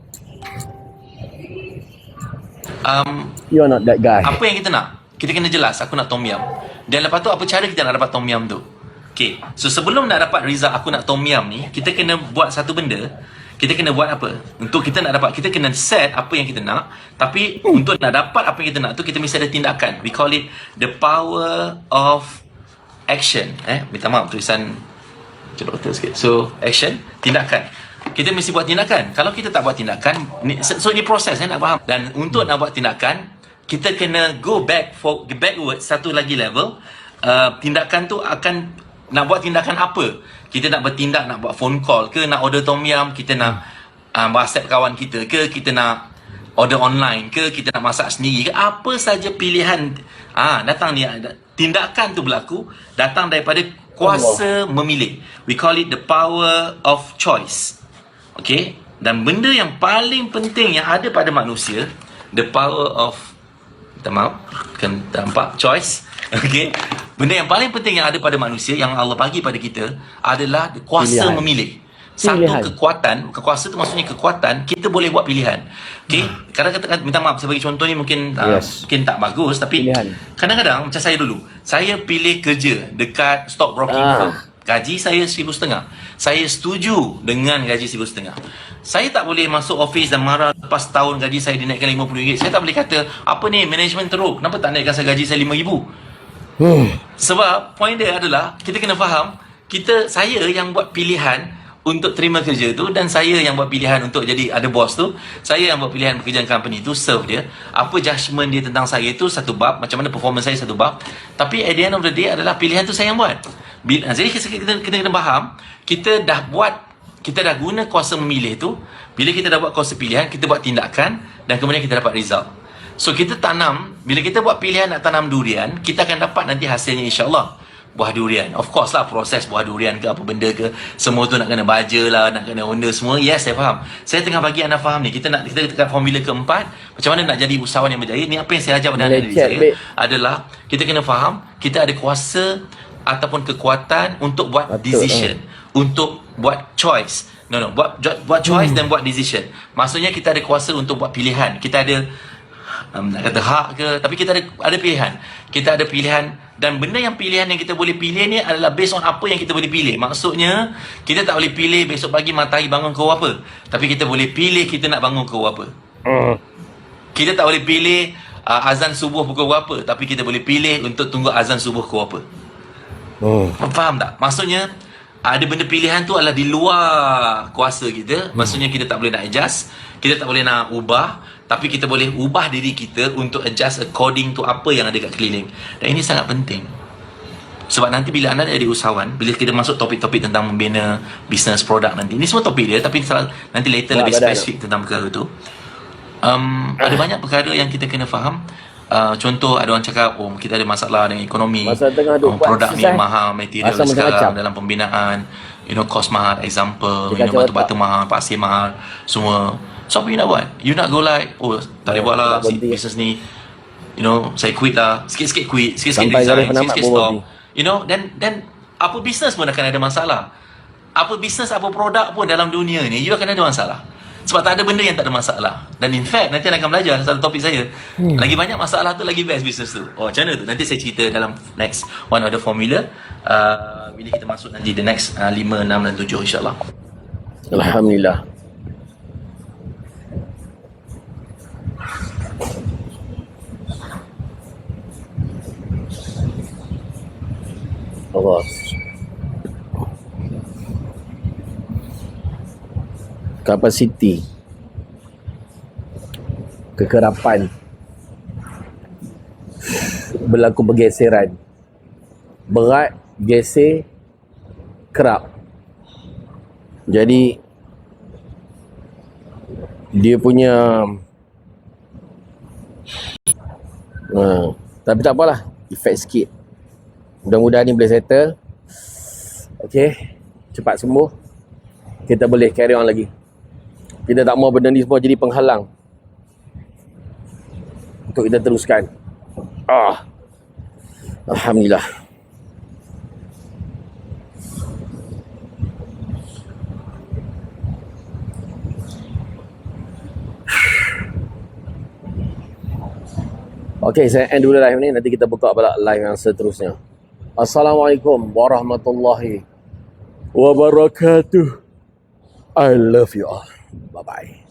You're not that guy. apa yang kita nak? Kita kena jelas, aku nak tom yum. Dan lepas tu apa cara kita nak dapat tom yum tu? Okay, so sebelum nak dapat result aku nak tom yum ni, kita kena buat satu benda. Kita kena buat apa? Untuk kita nak dapat, kita kena set apa yang kita nak. Tapi untuk nak dapat apa yang kita nak tu, kita mesti ada tindakan. We call it the power of action. Minta maaf tulisan cerotan sikit. So, action, tindakan. Kita mesti buat tindakan. Kalau kita tak buat tindakan, so ini proses, nak faham. Dan untuk nak buat tindakan, kita kena go backward satu lagi level. Tindakan tu akan nak buat tindakan apa? Kita nak bertindak, nak buat phone call ke, nak order tom yum, kita nak WhatsApp kawan kita ke, kita nak order online ke, kita nak masak sendiri ke, apa saja pilihan datang ni, tindakan tu berlaku datang daripada kuasa memilih. We call it the power of choice. Okay, dan benda yang paling penting yang ada pada manusia, the power of, minta maaf, kan nampak choice. Okay, benda yang paling penting yang ada pada manusia yang Allah bagi pada kita adalah kuasa Pilihan. memilih. Satu kekuatan, kekuasa tu maksudnya kekuatan kita boleh buat pilihan. Okay, kadang-kadang minta maaf saya bagi contoh ni mungkin mungkin tak bagus, tapi Pilihan. kadang-kadang macam saya dulu, saya pilih kerja dekat stockbroking firm. Gaji saya 1,500. Saya setuju dengan gaji 1,500. Saya tak boleh masuk office dan marah lepas tahun gaji saya dinaikkan RM50. Saya tak boleh kata, apa ni management teruk, kenapa tak naikkan gaji saya RM5,000? Sebab point dia adalah kita kena faham, saya yang buat pilihan untuk terima kerja tu, dan saya yang buat pilihan untuk jadi ada bos tu, saya yang buat pilihan pekerjaan company tu, serve dia. Apa judgement dia tentang saya tu satu bab, macam mana performance saya satu bab, tapi at the end of the day adalah pilihan tu saya yang buat. Jadi kita kena faham, kita dah guna kuasa memilih tu. Bila kita dah buat kuasa pilihan, kita buat tindakan dan kemudian kita dapat result. So kita tanam, bila kita buat pilihan nak tanam durian, kita akan dapat nanti hasilnya insya-Allah buah durian. Of course lah, proses buah durian ke apa benda ke, semua tu nak kena baja lah, nak kena onda semua. Yes, saya faham. Saya tengah bagi anda faham ni. Kita dekat formula keempat, macam mana nak jadi usahawan yang berjaya. Ni apa yang saya ajar pada anda saya adalah kita kena faham kita ada kuasa ataupun kekuatan untuk buat decision, untuk buat choice. Buat choice dan buat decision. Maksudnya kita ada kuasa untuk buat pilihan. Kita ada nak kata hak ke, tapi kita ada pilihan. Kita ada pilihan, dan benda yang pilihan yang kita boleh pilih ni adalah based on apa yang kita boleh pilih. Maksudnya kita tak boleh pilih besok pagi matahari bangun pukul apa, tapi kita boleh pilih kita nak bangun pukul apa. Kita tak boleh pilih azan subuh pukul berapa, tapi kita boleh pilih untuk tunggu azan subuh pukul apa. Faham tak? Maksudnya Ada benda pilihan tu adalah di luar kuasa kita. Maksudnya kita tak boleh nak adjust, kita tak boleh nak ubah, tapi kita boleh ubah diri kita untuk adjust according to apa yang ada kat keliling. Dan ini sangat penting. Sebab nanti bila anda jadi usahawan, bila kita masuk topik-topik tentang membina bisnes produk nanti, ini semua topik dia, tapi nanti later lebih spesifik tentang perkara tu. Ada banyak perkara yang kita kena faham. Contoh, ada orang cakap, oh kita ada masalah dengan ekonomi, Masa tengah duk buat produk ni susah, mahal, material asam sekarang macam-macam. dalam pembinaan, cost mahal, example, Dia kacau batu-batu otak. mahal, pasir mahal, semua. So apa you nak buat? You nak go like, oh tak boleh buat lah, tak berhenti. bisnes ni, saya quit lah, sikit-sikit quit, sikit-sikit Sampai resign, garis penamat sikit-sikit baru stop. Then apa bisnes pun akan ada masalah. Apa bisnes, apa produk pun dalam dunia ni, you akan ada masalah. Sebab tak ada benda yang tak ada masalah. Dan in fact, nanti anda akan belajar satu topik saya. Lagi banyak masalah tu, lagi best bisnes tu. Oh, macam mana tu? Nanti saya cerita dalam next one of the formula. Bila kita masuk nanti the next 5, 6 dan 7 insyaAllah. Alhamdulillah. Allah. Kapasiti, kekerapan, berlaku pergeseran, berat, geser, kerap. Jadi dia punya tapi tak apalah, efek sikit. Mudah-mudahan ni boleh settle. Okay, cepat sembuh, kita boleh carry on lagi. Kita tak mau benda ni semua jadi penghalang untuk kita teruskan. Alhamdulillah. Okay, saya end dulu live ni. Nanti kita buka pula live yang seterusnya. Assalamualaikum warahmatullahi wabarakatuh. I love you all. Bye-bye.